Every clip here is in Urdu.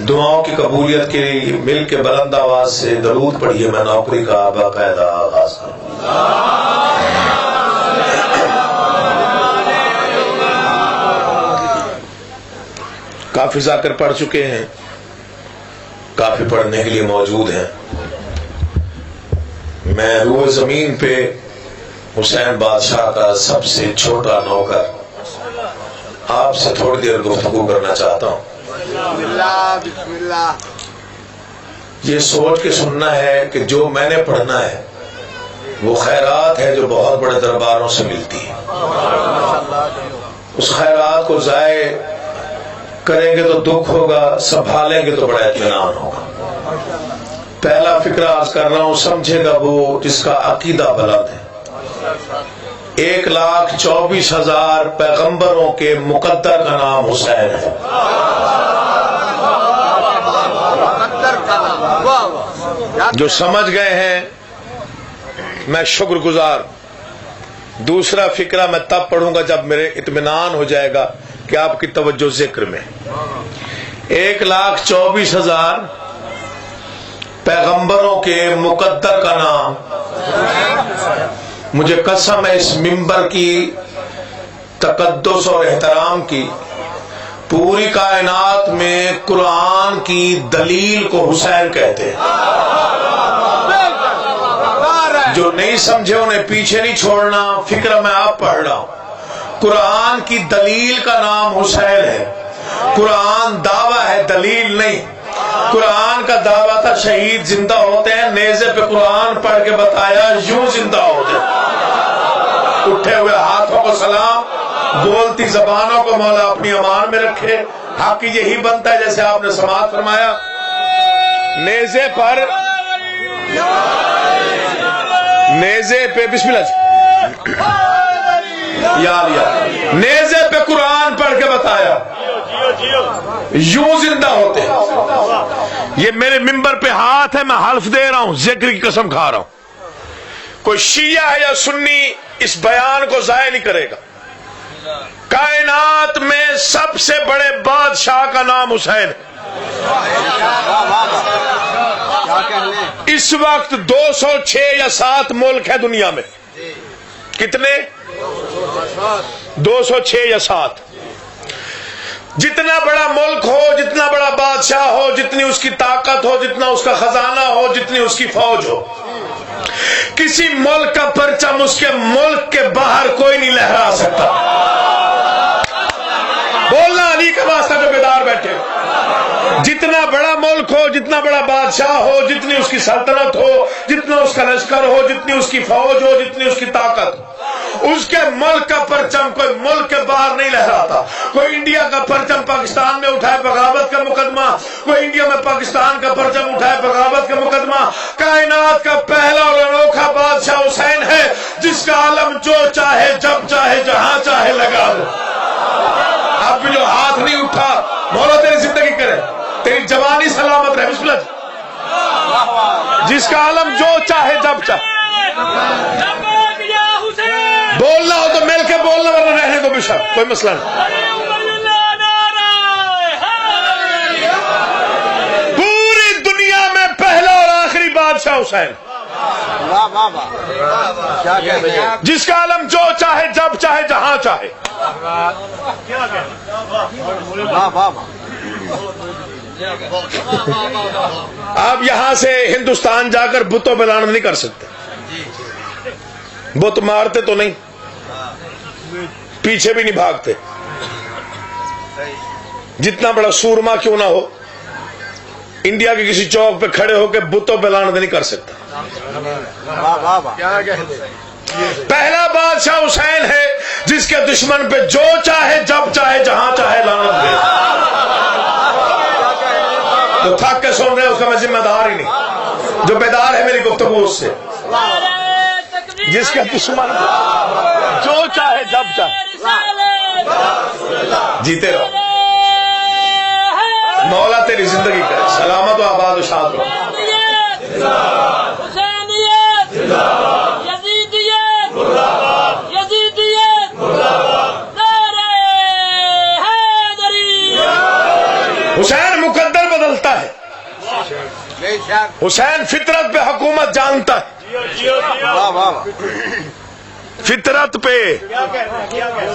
دعاؤں کی قبولیت کے لیے مل کے بلند آواز سے درود پڑھیے، میں نوکری کا باقاعدہ آغاز کروں۔ کافی ذاکر پڑھ چکے ہیں، کافی پڑھنے کے لیے موجود ہیں۔ میں روح زمین پہ حسین بادشاہ کا سب سے چھوٹا نوکر آپ سے تھوڑی دیر گفتگو کرنا چاہتا ہوں۔ بسم اللہ۔ یہ سوچ کے سننا ہے کہ جو میں نے پڑھنا ہے وہ خیرات ہے جو بہت بڑے درباروں سے ملتی ہے۔ اس خیرات کو ضائع کریں گے تو دکھ ہوگا، سنبھالیں گے تو بڑا اطمینان ہوگا۔ پہلا فکرہ عرض کر رہا ہوں، سمجھے گا وہ جس کا عقیدہ بلند ہے۔ 1,24,000 پیغمبروں کے مقدر کا نام حسین ہے۔ جو سمجھ گئے ہیں میں شکر گزار۔ دوسرا فکرہ میں تب پڑھوں گا جب میرے اطمینان ہو جائے گا کہ آپ کی توجہ ذکر میں۔ 1,24,000 پیغمبروں کے مقدر کا نام، مجھے قسم ہے اس منبر کی تقدس اور احترام کی، پوری کائنات میں قرآن کی دلیل کو حسین کہتے ہیں۔ جو نہیں سمجھے انہیں پیچھے نہیں چھوڑنا، فکر میں آپ پڑھ رہا ہوں۔ قرآن کی دلیل کا نام حسین ہے۔ قرآن دعویٰ ہے، دلیل نہیں۔ قرآن کا دعویٰ تھا شہید زندہ ہوتے ہیں، نیزے پہ قرآن پڑھ کے بتایا یوں زندہ ہوتے ہیں۔ اٹھے ہوئے ہاتھوں کو سلام، بولتی زبانوں کو مولا اپنی امان میں رکھے۔ حق یہی بنتا ہے جیسے آپ نے سماعت فرمایا، نیزے پر، نیزے پہ بسم اللہ یا نیزے پہ قرآن پڑھ کے بتایا یوں زندہ ہوتے ہیں۔ یہ میرے منبر پہ ہاتھ ہے، میں حلف دے رہا ہوں، ذکر کی قسم کھا رہا ہوں۔ کوئی شیعہ ہے یا سنی اس بیان کو ضائع نہیں کرے گا۔ کائنات میں سب سے بڑے بادشاہ کا نام حسین ہے۔ اس وقت 206 یا 7 ملک ہے دنیا میں۔ کتنے؟ 206 یا 7۔ جتنا بڑا ملک ہو، جتنا بڑا بادشاہ ہو، جتنی اس کی طاقت ہو، جتنا اس کا خزانہ ہو، جتنی اس کی فوج ہو، کسی ملک کا پرچم اس کے ملک کے باہر کوئی نہیں لہرا سکتا۔ بولنا علی کا واسطہ جو بیدار بیٹھے۔ جتنا بڑا ملک ہو، جتنا بڑا بادشاہ ہو، جتنی اس کی سلطنت ہو، جتنا اس کا لشکر ہو، جتنی اس کی فوج ہو، جتنی اس کی طاقت ہو، اس کے ملک کا پرچم کوئی ملک کے باہر نہیں لہراتا۔ کوئی انڈیا کا پرچم پاکستان میں اٹھائے بغاوت کا مقدمہ، کوئی انڈیا میں پاکستان کا پرچم اٹھائے بغاوت کا مقدمہ۔ کائنات کا پہلا اور انوکھا بادشاہ حسین ہے، جس کا علم جو چاہے جب چاہے جہاں چاہے لگا دو۔ اب بھی جو ہاتھ نہیں اٹھا، مولا تیری زندگی کرے، تیری جوانی سلامت رہے۔ بسم اللہ۔ جس کا علم جو چاہے جب چاہے، بولنا ہو تو مل کے بولنا، ورنہ رہنے دو بشک، کوئی مسئلہ نہیں۔ پوری دنیا میں پہلا اور آخری بادشاہ حسین، جس کا علم جو چاہے جب چاہے جہاں چاہے۔ آپ یہاں سے ہندوستان جا کر بتوں پہ لعنت نہیں کر سکتے۔ بت مارتے تو نہیں، پیچھے بھی نہیں بھاگتے، جتنا بڑا سورما کیوں نہ ہو، انڈیا کے کسی چوک پہ کھڑے ہو کے بتوں پہ لعنت نہیں کر سکتا۔ پہلا بادشاہ حسین ہے، جس کے دشمن پہ جو چاہے جب چاہے جہاں چاہے لعنت دے۔ تو تھک کے سن رہے اس کا میں ذمہ دار ہی نہیں، جو بیدار ہے میری گفتگو اس سے، جس کے دشمن جو چاہے جب چاہے۔ جیتے رہو، مولا تیری زندگی کرے، سلامت و آباد و شاد رہو۔ حسین مقدر بدلتا بے شک حسین فطرت پہ حکومت جانتا ہے، واہ واہ فطرت پہ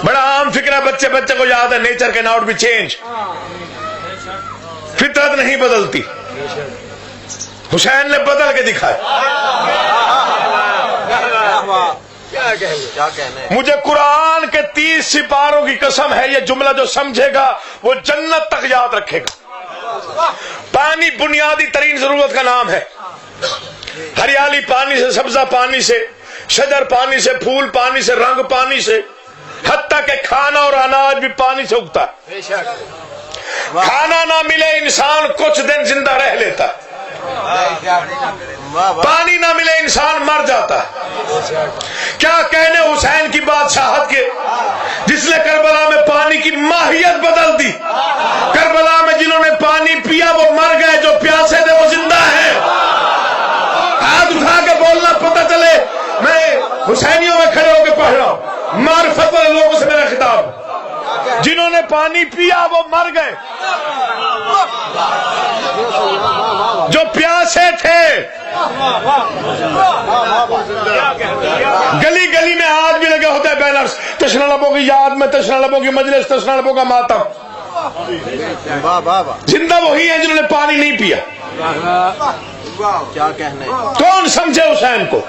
بڑا عام فکر ہے، بچے بچے کو یاد ہے nature can not be change, فطرت نہیں بدلتی، حسین نے بدل کے دکھایا۔ کیا کہنا ہے؟ مجھے قرآن کے 30 سپاروں کی قسم ہے، یہ جملہ جو سمجھے گا وہ جنت تک یاد رکھے گا۔ پانی بنیادی ترین ضرورت کا نام ہے، ہریالی پانی سے، سبزہ پانی سے، شجر پانی سے، پھول پانی سے، رنگ پانی سے، حتیٰ کہ کھانا اور اناج بھی پانی سے اگتا ہے۔ بے شک کھانا نہ ملے انسان کچھ دن زندہ رہ لیتا ہے، واہ واہ پانی نہ ملے انسان مر جاتا ہے۔ کیا کہنے حسین کی بادشاہت کے، جس نے کربلا میں پانی کی ماہیت بدل دی، کربلا میں جنہوں نے پانی پیا وہ مر گئے، جو پیاسے تھے وہ زندہ ہیں۔ ہاتھ اٹھا کے بولنا پتہ چلے میں حسینیوں میں کھڑے ہو کے پڑھ رہا ہوں، معرفت والے لوگوں سے میرا خطاب، جنہوں نے پانی پیا وہ مر گئے، جو پیاسے تھے۔ گلی گلی میں آج بھی لگے ہوتے ہیں بینرز، تشنہ لبوں کی یاد میں، تشنہ لبوں کی مجلس، تشنہ لبوں کا ماتم۔ واہ واہ واہ زندہ وہی ہیں جنہوں نے پانی نہیں پیا۔ کیا کہنا ہے؟ کون سمجھے حسین کو؟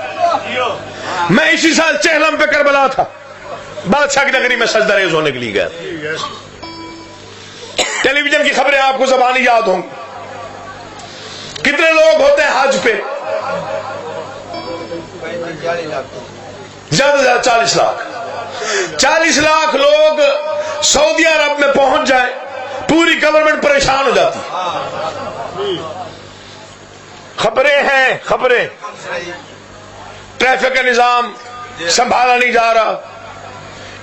میں اسی سال چہلم پہ کربلا تھا، بادشاہ کی نگری میں سجدہ ریز ہونے کے لیے گیا۔ ٹیلی ویژن کی خبریں آپ کو زبانی یاد ہوں گی۔ کتنے لوگ ہوتے ہیں حج پہ؟ زیادہ سے زیادہ 40 لاکھ۔ 40 لاکھ لوگ سعودی عرب میں پہنچ جائیں، پوری گورنمنٹ پریشان ہو جاتی۔ خبریں ہیں، خبریں، ٹریفک کا نظام سنبھالا نہیں جا رہا،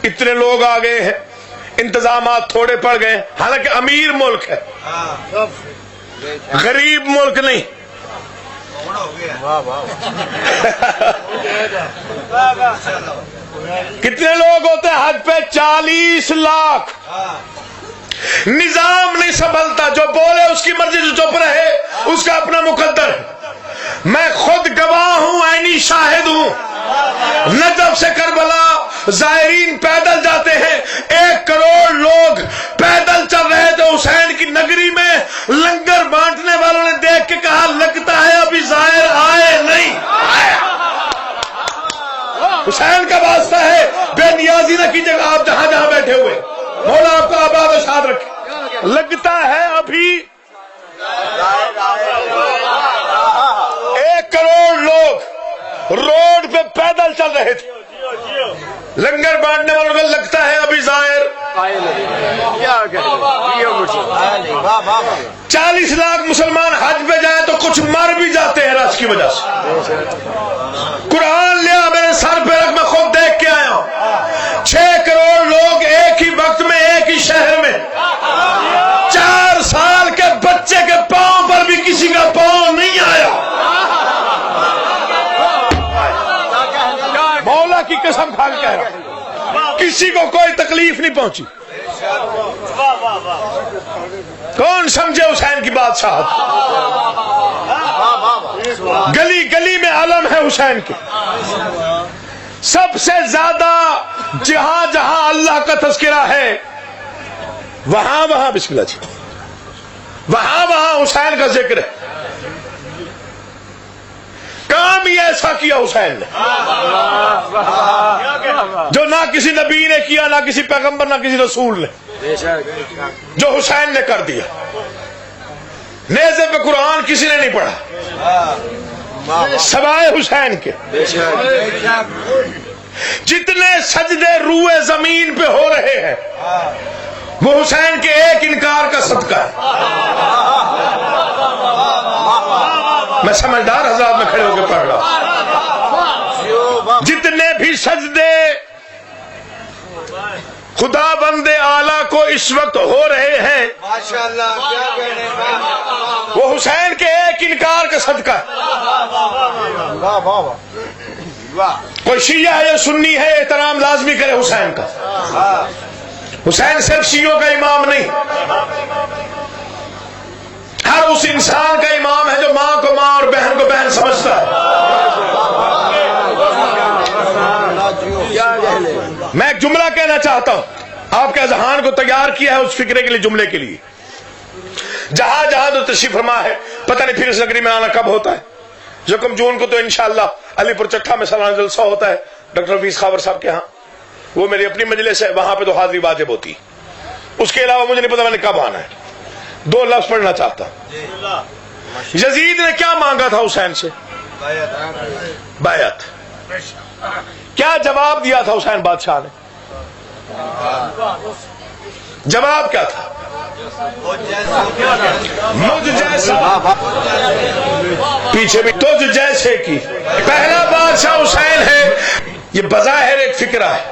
اتنے لوگ آ گئے ہیں، انتظامات تھوڑے پڑ گئے، حالانکہ امیر ملک ہے، غریب ملک نہیں۔ واہ واہ کتنے لوگ ہوتے ہیں حج پہ؟ 40 لاکھ۔ نظام نہیں سنبھلتا، جو بولے اس کی مرضی، جو چپ رہے اس کا اپنا مقدر ہے۔ میں خود گواہ ہوں، عینی شاہد ہوں، نجف سے کربلا زائرین پیدل جاتے ہیں، 1 کروڑ لوگ پیدل چل رہے تھے حسین کی نگری میں، لنگر بانٹنے والوں نے دیکھ کے کہا لگتا ہے ابھی زائر آئے نہیں۔ حسین کا واسطہ ہے، بے نیازی نہ کیجیے گا آپ جہاں جہاں بیٹھے ہوئے، مولا آپ کو آباد و شاد رکھے۔ لگتا ہے ابھی 1 کروڑ لوگ روڈ پہ پیدل چل رہے تھے، لنگر بانٹنے والوں کو لگتا ہے ابھی ظاہر۔ کیا کہنا؟ 40 لاکھ مسلمان حج پہ جائیں تو کچھ مر بھی جاتے ہیں رش کی وجہ سے۔ قرآن لیا میرے سر پہ رکھ، میں خود دیکھ کے آیا ہوں، 6 کروڑ لوگ ایک ہی وقت میں ایک ہی شہر میں، 4 سال کے بچے کے پاؤں پر بھی کسی کا پاؤں نہیں آیا۔ مولا کی قسم کھا کے کہہ رہا ہوں، کسی کو کوئی تکلیف نہیں پہنچی۔ کون سمجھے حسین کی بادشاہت؟ گلی گلی میں علم ہے حسین کے۔ سب سے زیادہ جہاں جہاں اللہ کا تذکرہ ہے وہاں وہاں بسم اللہ جی، وہاں وہاں حسین کا ذکر ہے۔ کام ہی ایسا کیا حسین نے جو نہ کسی نبی نے کیا، نہ کسی پیغمبر، نہ کسی رسول نے، جو حسین نے کر دیا۔ نیزے پہ قرآن کسی نے نہیں پڑھا سوائے حسین کے۔ جتنے سجدے روئے زمین پہ ہو رہے ہیں وہ حسین کے ایک انکار کا صدقہ ہے۔ میں سمجھدار حضرات میں کھڑے ہو کے پڑھ رہا ہوں، جتنے بھی سجدے خدا بند اعلیٰ کو اس وقت ہو رہے ہیں وہ حسین کے ایک انکار کا صدقہ ہے۔ کوئی شیعہ ہے یا سنی ہے، احترام لازمی کرے حسین کا۔ حسین صرف شیعوں کا امام نہیں، ہر اس انسان کا امام ہے جو ماں کو اور بہن کو بہن سمجھتا ہے. میں ایک جملہ کہنا چاہتا ہوں, آپ کے اذہان کو تیار کیا ہے اس فکرے کے لیے, جملے کے لیے. جہاں جہاں تو تشریف فرما ہے, پتہ نہیں پھر اس نگری میں آنا کب ہوتا ہے. یکم جون کو تو انشاءاللہ علی پور چٹھا میں سالانہ جلسہ ہوتا ہے ڈاکٹر حفیظ خاور صاحب کے ہاں, وہ میری اپنی مجلس ہے, وہاں پہ تو حاضری واجب ہوتی. اس کے علاوہ مجھے نہیں پتا میں نے کب آنا ہے. 2 لفظ پڑھنا چاہتا ہوں. یزید نے کیا مانگا تھا حسین سے؟ بیعت. کیا جواب دیا تھا حسین بادشاہ نے؟ جواب کیا تھا؟ مجھ جیسا, پیچھے بھی تجھ جیسے کی. پہلا بادشاہ حسین ہے. یہ بظاہر ایک فکرہ ہے,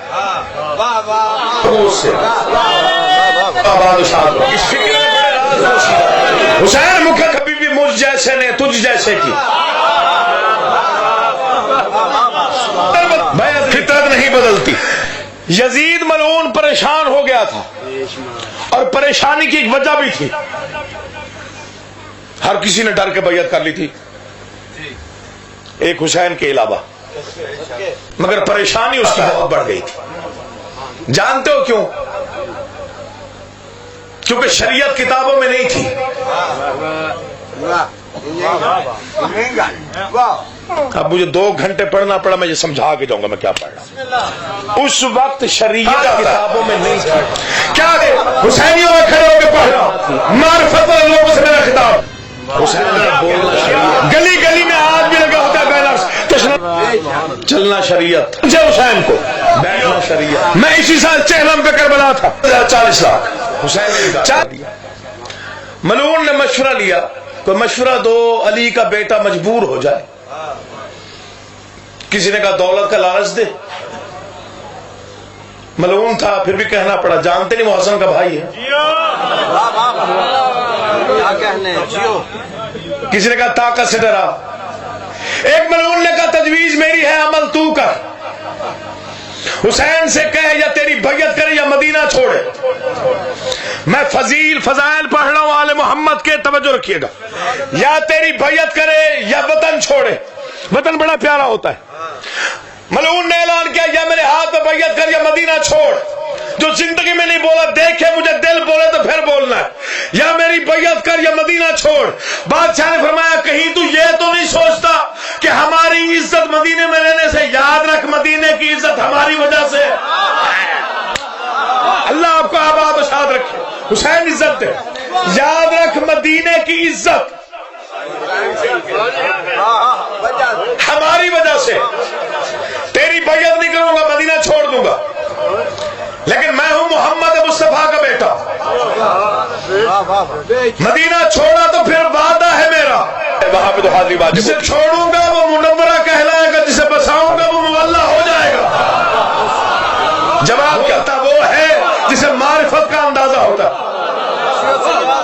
اس فکرے میں حسین مکہ کبھی بھی مجھ جیسے نے تجھ جیسے کی. فطرت نہیں بدلتی. یزید ملعون پریشان ہو گیا تھا, اور پریشانی کی ایک وجہ بھی تھی. ہر کسی نے ڈر کے بیعت کر لی تھی ایک حسین کے علاوہ, مگر پریشانی اس کی بہت بڑھ گئی تھی. جانتے ہو کیوں؟ کیونکہ شریعت کتابوں میں نہیں تھی. اب مجھے 2 گھنٹے پڑھنا پڑا, میں یہ سمجھا کے جاؤں گا میں کیا پڑھ رہا. اس وقت شریعت کتابوں میں نہیں تھی. کیا حسینیوں میں کھڑے ہو کے پڑھ رہا, معرفت والے لوگوں سے میرا خطاب. گلی گلی میں آج بھی لگا ہوتا ہے بینرز, چلنا شریعت. مجھے حسین کو بیٹھنا شریعت. میں اسی سال چہلم پہ کربلا تھا, 40 لاکھ حسین. ملعون نے مشورہ لیا, کوئی مشورہ دو علی کا بیٹا مجبور ہو جائے. کسی نے کہا دولت کا لالچ دے. ملعون تھا, پھر بھی کہنا پڑا. جانتے نہیں وہ حسن کا بھائی ہے. کسی نے کہا طاقت سے ڈرا. ایک ملعون نے کہا تجویز میری ہے, عمل تو کر. حسین سے کہے یا تیری بیعت کرے یا مدینہ چھوڑے. میں فضائل پڑھ رہا ہوں آل محمد کے, توجہ رکھیے گا. یا تیری بیعت کرے یا وطن چھوڑے. وطن بڑا پیارا ہوتا ہے. ملعون نے اعلان کیا یا میرے ہاتھ میں بیعت کر یا مدینہ چھوڑ. جو زندگی میں نہیں بولا دیکھے مجھے دل بولے تو پھر بولنا ہے. یا میری بیعت کر یا مدینہ چھوڑ. بادشاہ نے فرمایا کہیں تو یہ تو نہیں سوچتا کہ ہماری عزت مدینے میں رہنے سے, یاد رکھ مدینے کی عزت ہماری وجہ سے. اللہ آپ کو آباد و شاد رکھے. حسین عزت دے, یاد رکھ مدینے کی عزت ہماری وجہ سے. تیری بیعت نہیں کروں گا, مدینہ چھوڑ دوں گا, لیکن میں ہوں محمد مصطفیٰ کا بیٹا. مدینہ چھوڑا تو پھر وعدہ ہے میرا, وہاں پہ تو حاضری واجب. جسے چھوڑوں گا وہ منورہ کہلائے گا, جسے بساؤں گا وہ مولا ہو جائے گا. جواب کیا تھا؟ وہ ہے جسے معرفت کا اندازہ ہوتا.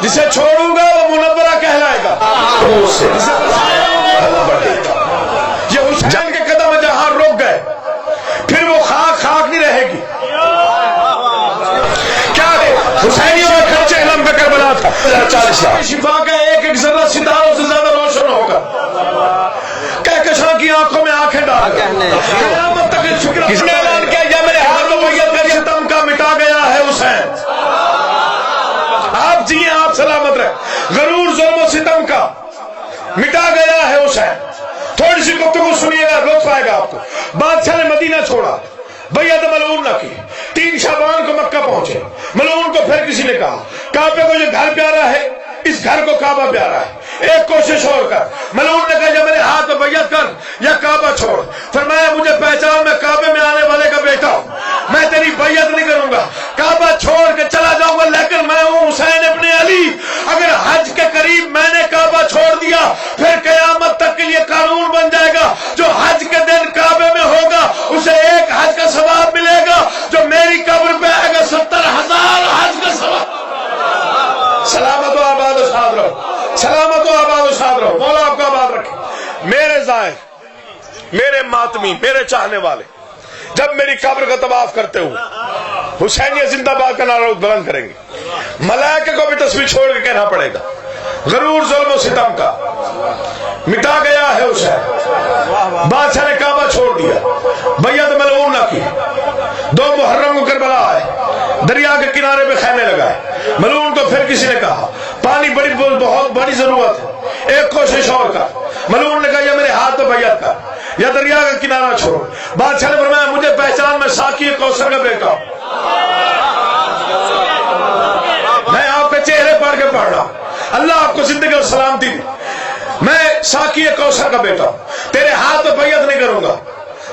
جسے چھوڑوں گا وہ منورہ کہلائے گا. یہ حسین کے قدم جہاں رک گئے, پھر وہ خاک نہیں رہے گی. کیا حسینیوں میں خرچے علم پہ کربلا تھا. 40 لاکھ شفا کا ایک ذرہ ستاروں سے زیادہ روشن ہوگا. کہکشاں کی آنکھوں میں آنکھیں ڈال قیامت تک اس فکر. کس نے اعلان کیا یا میرے ہاتھ میں بیعت کر ستم کا مٹا گیا ہے حسین. آپ جیئے, آپ سلامت رہے. غرور ظلم و ستم کا مٹا گیا ہے حسین. تھوڑی سی گفتگو سنیے گا, لطف آئے گا آپ کو. بادشاہ نے مدینہ چھوڑا, بیعت ملعون نہ کی. 3 شعبان کو مکہ پہنچے. ملعون کو پھر کسی نے کہا کعبے کو جو گھر پیارا ہے اس گھر کو کعبہ پیارا ہے, ایک کوشش اور کر. ملعون نے کہا یا میرے ہاتھ میں بیعت کر یا کعبہ چھوڑ. فرمایا مجھے پہچان, میں کعبے میں آنے والے کا بیٹا ہوں, میں تیری بیعت نہیں کروں گا, کعبہ چھوڑ کے چلا جاؤں گا, لیکن میں ہوں حسین ابن علی. اگر حج کے قریب میں نے کعبہ چھوڑ دیا پھر قیامت تک کے لیے قانون بن جائے گا, جو حج کے دن کعبے میں ہوگا اسے 1 حج کا ثواب ملے گا, جو میری قبر پہ آئے گا 70,000 حج کا ثواب. سلامت و آباد و شاد رہو, سلامت و آباد و شاد رہو. مولا آپ کو آباد رکھے. میرے زائر, میرے ماتمی, میرے چاہنے والے جب میری قبر کا طواف کرتے ہوئے حسینیہ زندہ باد کا نعرہ بلند کریں گے, ملائکہ کو بھی تسبیح چھوڑ کے کہنا پڑے گا غرور ظلم و ستم کا مٹا گیا ہے حسین. بادشاہ نے کعبہ چھوڑ دیا, بیعت ملعون نہ کی. 2 محرم کو کربلا آئے, دریا کے کنارے پہ خیمے لگائے. ملعون کو پھر کسی نے کہا پانی بہت بڑی ضرورت ہے, ایک کوشش اور کر. ملعون نے کہا یا میرے ہاتھ پہ بیعت کر یا دریا کا کنارہ چھوڑ. بادشاہ نے فرمایا مجھے پہچان, میں ساقی کوثر کا بیٹا ہوں, میں آپ کے چہرے پڑھ کے پڑھ رہا ہوں, اللہ آپ کو زندگی اور سلامتی دی, میں ساقی کوثر کا بیٹا ہوں, تیرے ہاتھ پہ بیعت نہیں کروں گا,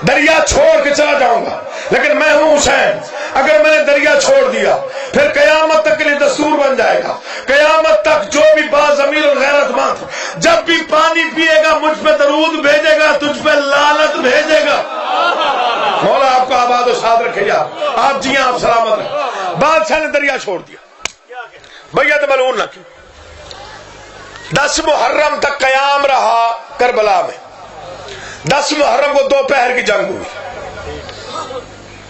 دریا چھوڑ کے چلا جاؤں گا, لیکن میں ہوں حسین. اگر میں نے دریا چھوڑ دیا پھر قیامت تک کے لیے دستور بن جائے گا, قیامت تک جو بھی باضمیر اور غیرت مند جب بھی پانی پیے گا مجھ پہ درود بھیجے گا, تجھ پہ لعنت بھیجے گا. مولا آپ کو آباد و شاد رکھے یار, آپ جیاں آپ سلامت رہیں. بادشاہ نے دریا چھوڑ دیا, بیعت ملعون نہ کی. 10 محرم تک قیام رہا کربلا میں. 10 محرم کو دوپہر کی جنگ ہوئی,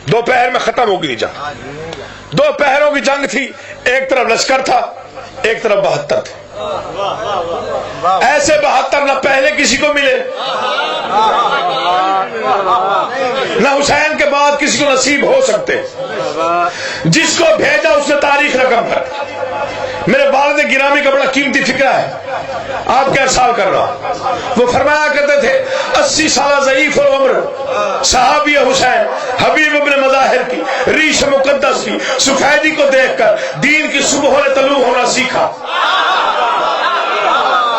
دوپہر میں ختم ہو گئی جنگ. 2 پہروں کی جنگ تھی, ایک طرف لشکر تھا ایک طرف 72 تھے. ایسے 72 نہ پہلے کسی کو ملے نہ حسین کے بعد کسی کو نصیب ہو سکتے. جس کو بھیجا اس نے تاریخ رقم کر. میرے والد گرامی کا بڑا قیمتی فکرہ ہے, آپ کے ارسال کر رہا ہوں. وہ فرمایا کرتے تھے 80 سالہ ضعیف العمر صحابی حسین حبیب ابن مظاہر کی ریش مقدس کی سفیدی کو دیکھ کر دین کی صبح نے طلوع ہونا سیکھا.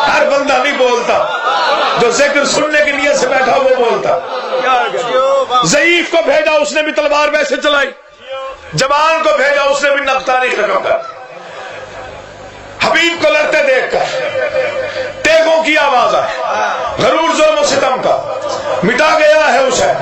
ہر بندہ نہیں بولتا, جو ذکر سننے کی نیت سے بیٹھا وہ بولتا. ضعیف کو بھیجا اس نے بھی تلوار ویسے چلائی, جوان کو بھیجا اس نے بھی نقطانی رقم کر. حبیب کو لڑتے دیکھ کر تیغوں کی آواز آئے, غرور ظلم و ستم کا مٹا گیا ہے حسین.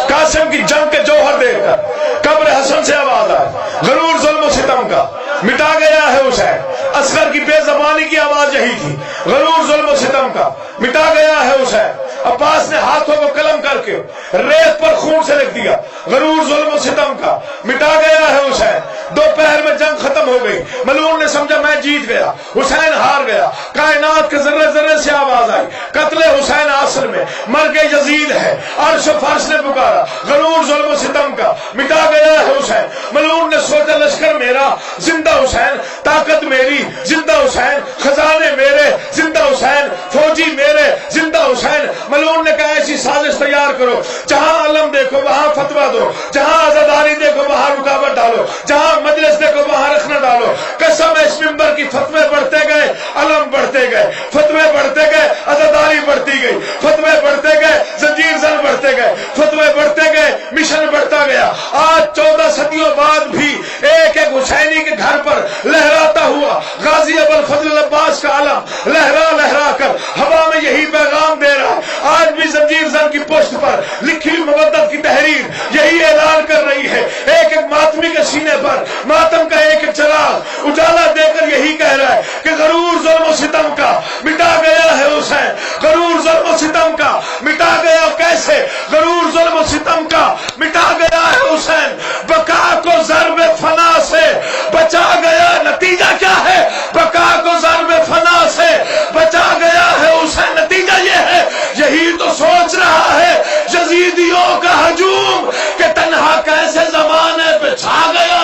قاسم کی جنگ کے جوہر دیکھ کر قبر حسن سے آواز آئے, غرور ظلم و ستم کا مٹا گیا ہے حسین. اصغر کی بے زبانی کی آواز یہی تھی, غرور ظلم و ستم کا مٹا گیا ہے حسین. عباس نے ہاتھوں کو قلم کر کے ریت پر خون سے لکھ دیا, غرور ظلم و ستم کا مٹا گیا ہے حسین. دوپہر میں جنگ ختم ہو گئی, ملعون نے سمجھا میں جیت گیا, حسین ہار گیا. کائنات کے ذرے ذرے سے آواز آئی, قتل حسین عصر میں مر کے یزید ہے. عرش و فرش نے پکارا, غرور ظلم و ستم کا مٹا گیا ہے حسین. ملعون نے سوچا لشکر میرا زندہ حسین, طاقت میری زندہ حسین, خزانے میرے زندہ حسین, فوجی میرے زندہ حسین. ملعون نے کہا ایسی سازش تیار کرو, جہاں علم دیکھو وہاں فتوا دو, جہاں آزاداری دیکھو وہاں رکاوٹ ڈالو, جہاں مجلس دیکھو وہاں رکھنا ڈالو. قسم اس منبر کی, فتوے بڑھتے گئے, علم بڑھتے گئے, فتوے بڑھتے گئے, آزاداری بڑھتی گئی, فتوے بڑھتے گئے, زنجیر زن بڑھتے گئے, فتوے بڑھتے گئے, مشن بڑھتا گیا. آج 14 صدیوں بعد بھی ایک ایک حسینی کے گھر پر لہراتا ہوا غازی ابوالفضل عباس کا علم لہرا لہرا کر ہوا میں یہی پیغام دے رہا ہے. آج بھی زنجیر زن کی پشت پر لکھی مودت کی تحریر یہی اعلان کر رہی ہے. ایک ایک ماتمی کے سینے پر ماتم کا ایک ایک چراغ اجالا دے کر یہی کہہ رہا ہے کہ غرور ظلم و ستم کا مٹا گیا ہے حسین. غرور ظلم و ستم کا مٹا گیا, کیسے؟ غرور ظلم و ستم کا مٹا گیا ہے حسین. بقا کو ضرب فنا سے بچا گیا, نتیجہ کیا ہے؟ بقا کو ضرب فنا سے بچا گیا ہے حسین. نتیجہ یہ ہے, یہی تو سوچ رہا ہے یزیدیوں کا ہجوم کہ تنہا کیسے زمانے پہ چھا گیا.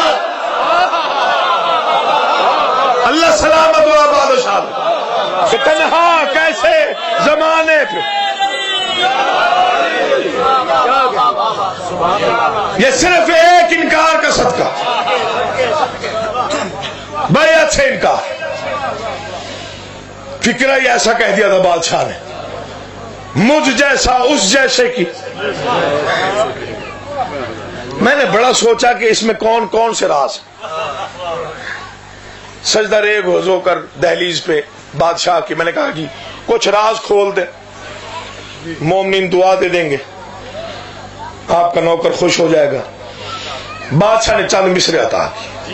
اللہ سلامت و آباد و شاد, کہ تنہا کیسے زمانے پہ. یہ صرف ایک انکار کا صدقہ, بیعت سے انکار. فکرہ ہی ایسا کہہ دیا تھا بادشاہ نے, مجھ جیسا اس جیسے کی. میں نے بڑا سوچا کہ اس میں کون کون سے راز. سجدہ ریگ ہو کر دہلیز پہ بادشاہ کی میں نے کہا جی کچھ راز کھول دیں, مومنین دعا دے دیں گے, آپ کا نوکر خوش ہو جائے گا. بادشاہ نے چند مصرے عطا کی,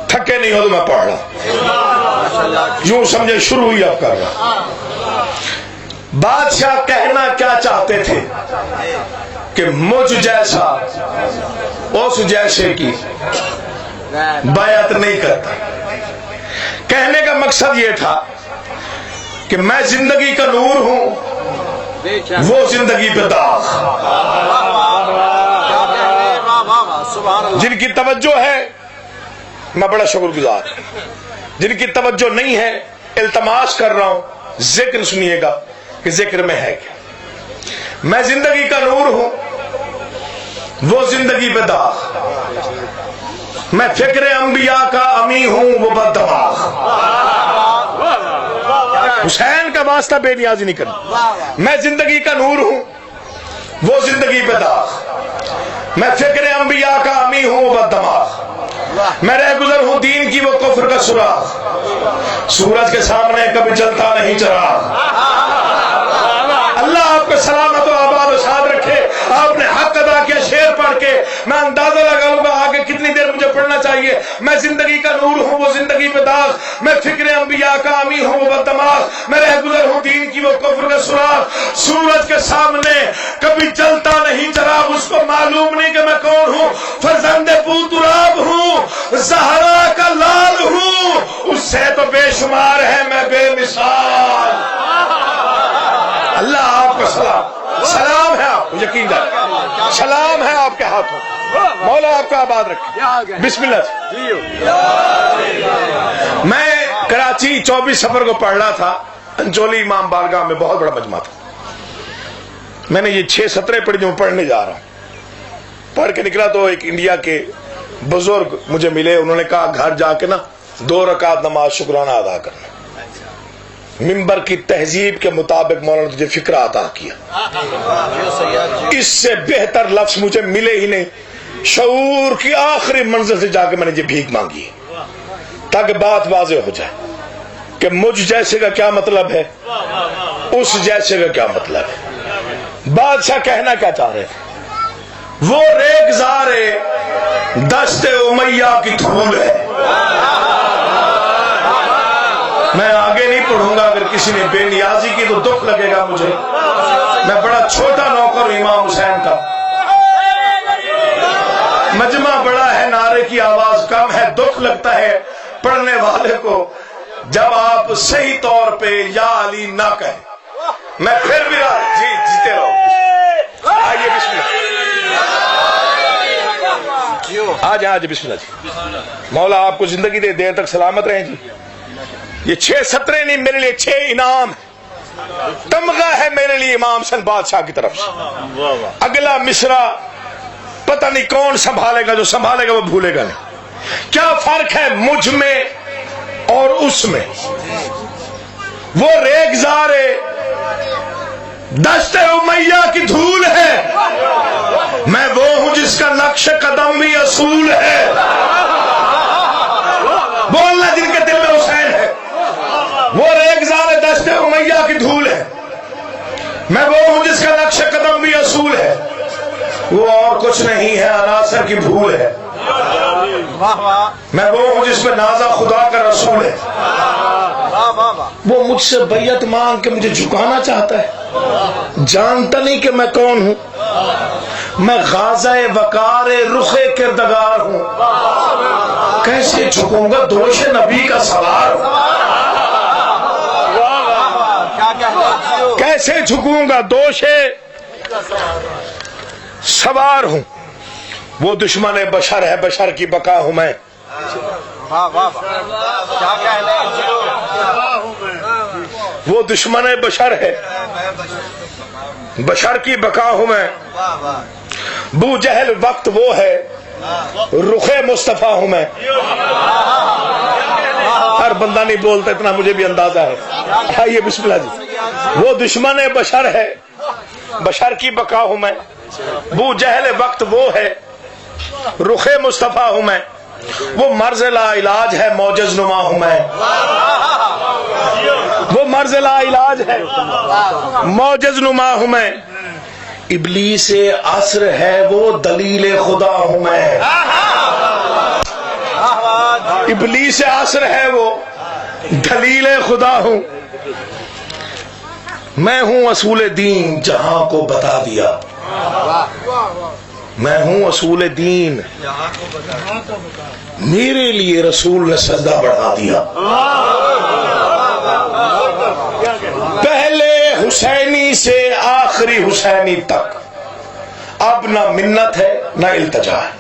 تھکے نہیں ہو تو میں پڑھ رہا, یوں سمجھے شروع ہوئی اب کر رہا. بادشاہ کہنا کیا چاہتے تھے کہ مجھ جیسا اس جیسے کی بیعت نہیں کرتا. کہنے کا مقصد یہ تھا کہ میں زندگی کا نور ہوں، وہ زندگی پہ داغ۔ جن کی توجہ ہے میں بڑا شکر گزار، جن کی توجہ نہیں ہے التماس کر رہا ہوں ذکر سنیے گا کہ ذکر میں ہے کیا۔ میں زندگی کا نور ہوں، وہ زندگی پہ داغ، میں فکر انبیاء کا امی ہوں، وہ بد دماغ۔ حسین کا واسطہ بے نیازی نہیں کرنا۔ میں زندگی کا نور ہوں، وہ زندگی پہ داغ، میں فکر انبیاء کا امی ہوں، وہ بد دماغ۔ میں رہ گزر ہوں دین کی، وہ کفر کا سراغ، سورج کے سامنے کبھی چلتا نہیں چراغ۔ اللہ آپ کو سلامت و آباد و شاد رکھے۔ آپ نے حق ادا کیا شعر پڑھ کے، میں اندازہ لگا لوں گا آگے کتنی دیر مجھے پڑھنا چاہیے۔ میں زندگی کا نور ہوں، وہ زندگی پہ داغ، میں فکر انبیاء کا امی ہوں، وہ بد دماغ۔ میں رہ گزر ہوں دین کی، وہ کفر کا سراغ، سورج کے سامنے کبھی چلتا نہیں چراغ۔ اس کو معلوم نہیں کہ میں کون ہوں، فرزند پوتراب ہوں، زہرا کا لال ہوں، اس سے تو بے شمار ہے میں بے مثال۔ اللہ آپ کو سلام ہے، آپ کو یقین ہے، سلام ہے آپ کے ہاتھوں، مولا آپ کا آباد رکھے۔ بسم اللہ۔ میں کراچی 24 سفر کو پڑھ رہا تھا، انچولی امام بارگاہ میں بہت بڑا مجمع تھا۔ میں نے یہ 6 سطریں پڑھی جو پڑھنے جا رہا ہوں۔ پڑھ کے نکلا تو ایک انڈیا کے بزرگ مجھے ملے، انہوں نے کہا گھر جا کے نا 2 رکعت نماز شکرانہ ادا کرنا۔ ممبر کی تہذیب کے مطابق مولانا تجھے فکر عطا کیا، اس سے بہتر لفظ مجھے ملے ہی نہیں۔ شعور کی آخری منزل سے جا کے میں نے یہ بھیک مانگی تاکہ بات واضح ہو جائے کہ مجھ جیسے کا کیا مطلب ہے، اس جیسے کا کیا مطلب ہے۔ بادشاہ کہنا کیا چاہ رہے تھے؟ وہ ریگزار دشت امیہ کی دھول ہے۔ میں آگے نہیں پڑھوں گا، اگر کسی نے بے نیازی کی تو دکھ لگے گا مجھے۔ میں بڑا چھوٹا نوکر ہوں امام حسین کا، مجمع بڑا ہے، نعرے کی آواز کم ہے، دکھ لگتا ہے پڑھنے والے کو جب آپ صحیح طور پہ یا علی نہ کہیں۔ میں پھر بھی جیتے رہو۔ آئیے بسم اللہ، آج بسم اللہ جی۔ مولا آپ کو زندگی دے، دیر تک سلامت رہیں جی۔ یہ 6 سطریں نہیں، میرے لیے 6 انعام، تمغہ ہے میرے لیے امام حسین بادشاہ کی طرف سے۔ اگلا مصرع پتہ نہیں کون سنبھالے گا، جو سنبھالے گا وہ بھولے گا نہیں۔ کیا فرق ہے مجھ میں اور اس میں؟ وہ ریگزار دشت امیہ کی دھول ہے، میں وہ ہوں جس کا نقش قدم بھی اصول ہے۔ بولنا جن کے دل میں حسین ہے۔ وہ ریگزار دشت امیہ کی دھول ہے، میں وہ ہوں جس کا نقش قدم بھی اصول ہے۔ وہ اور کچھ نہیں ہے، عناصر کی بھول ہے۔ میں وہ ہوں جس میں نازا خدا کا رسول ہے۔ وہ مجھ سے بیعت مانگ کے مجھے جھکانا چاہتا ہے، جانتا نہیں کہ میں کون ہوں۔ میں غازہ وقار رخ کردگار ہوں، کیسے جھکوں گا دوش نبی کا سوار ہوں۔ کیسے جھکوں گا دوش سوار ہوں۔ وہ دشمن بشر ہے، بشر کی بقا ہوں میں۔ وہ دشمن بشر ہے، بشر کی بقا ہوں میں۔ بو جہل وقت وہ ہے، رخ مصطفیٰ ہوں میں۔ ہر بندہ نہیں بولتا، اتنا مجھے بھی اندازہ ہے۔ آئیے بسم اللہ جی۔ وہ دشمن بشر ہے، بشر کی بقا ہوں میں۔ بو جہل وقت وہ ہے، رخ مصطفیٰ ہوں میں۔ وہ مرض لا علاج ہے، موجز نما ہوں میں۔ وہ مرض لا علاج ہے، موجز نما ہوں میں۔ ابلیس عصر ہے، وہ دلیل خدا ہوں میں۔ ابلیس عصر ہے، وہ دلیل خدا ہوں میں۔ ہوں اصول دین، جہاں کو بتا دیا۔ میں ہوں اصول دین، میرے لیے رسول نے سجدہ بڑھا دیا. پہلے حسینی سے آخری حسینی تک اب نہ منت ہے نہ التجا ہے.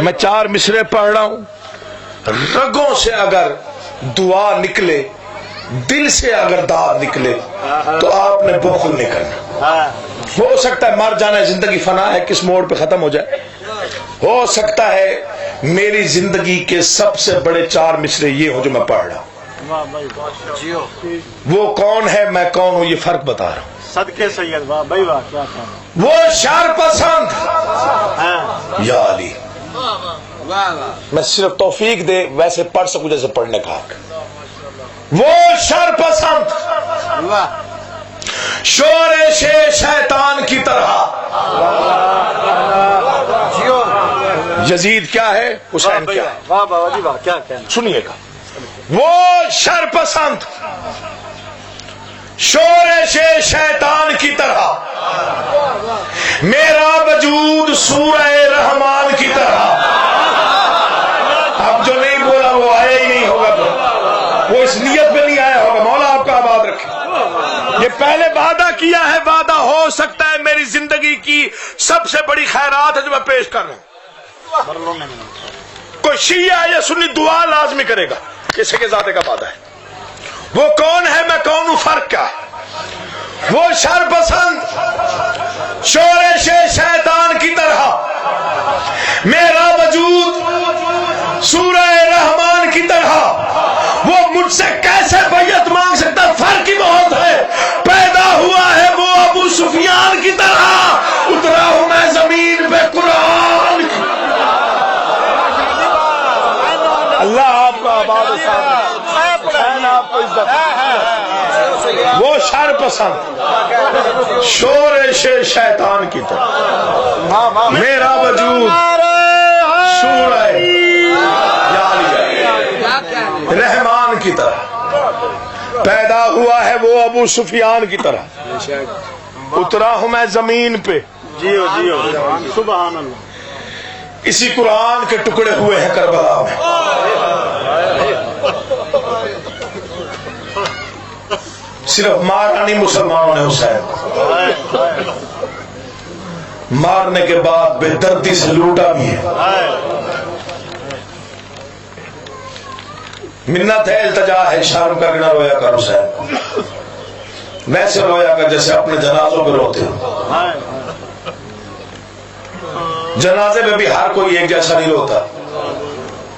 میں 4 مصرے پڑھ رہا ہوں. رگوں سے اگر دعا نکلے، دل سے اگر داد نکلے تو آپ نے بخل نہیں کرنا. ہو سکتا ہے مر جانا، زندگی فنا ہے، کس موڑ پہ ختم ہو جائے. ہو سکتا ہے میری زندگی کے سب سے بڑے 4 مصرے یہ ہوں جو میں پڑھ رہا ہوں. وہ کون ہے، میں کون ہوں، یہ فرق بتا رہا ہوں. صدقے سید واہ بھائی واہ کیا کہنا. وہ شر پسند یا علی. میں صرف توفیق دے ویسے پڑھ سکوں جیسے پڑھنے کا حق. وہ شر پسند شورش شیطان کی طرح. یزید کیا ہے، حسین کیا ہے. واہ واہ جی واہ کیا کہنا. سنیے گا. وہ شر پسند شورش شیطان کی طرح، میرا وجود سورہ رحمان کی طرح. اب جو نہیں بولا وہ آیا ہی نہیں ہوگا، وہ اس نیت میں نہیں آیا ہوگا. مولا آپ کا آباد رکھے. یہ پہلے وعدہ کیا ہے، وعدہ ہو سکتا ہے میری زندگی کی سب سے بڑی خیرات ہے جو میں پیش کر رہا ہوں. کوئی شیعہ یا سنی دعا لازمی کرے گا، کسی کے ذاتے کا وعدہ ہے. وہ کون ہے، میں کون ہوں، فرق کیا ہے. وہ شر پسند شورش شیطان کی طرح، میرا وجود سورہ رحمان کی طرح. وہ مجھ سے کیسے بیعت مانگ سکتا، فرق ہی بہت ہے. پیدا ہوا ہے وہ ابو سفیان کی طرح، اترا ہوں میں زمین پہ قرآن کی. اللہ آپ کا آباد آپ کو عزت. وہ شر پسند شورش شیطان کی طرح، میرا وجود سورہ رحمان کی طرح. پیدا ہوا ہے وہ ابو سفیان کی طرح، اترا ہوں میں زمین پہ. جیو جیو سبحان اللہ. اسی قرآن کے ٹکڑے ہوئے ہیں کربلا میں. صرف مارا نہیں مسلمانوں نے حسین، مارنے کے بعد بے دردی سے لوٹا بھی ہے. منت ہے، التجا ہے، شرم کر کے نہ رویا کر حسین. ویسے رویا کر جیسے اپنے جنازوں پہ روتے ہو. جنازے میں بھی ہر کوئی ایک جیسا نہیں روتا،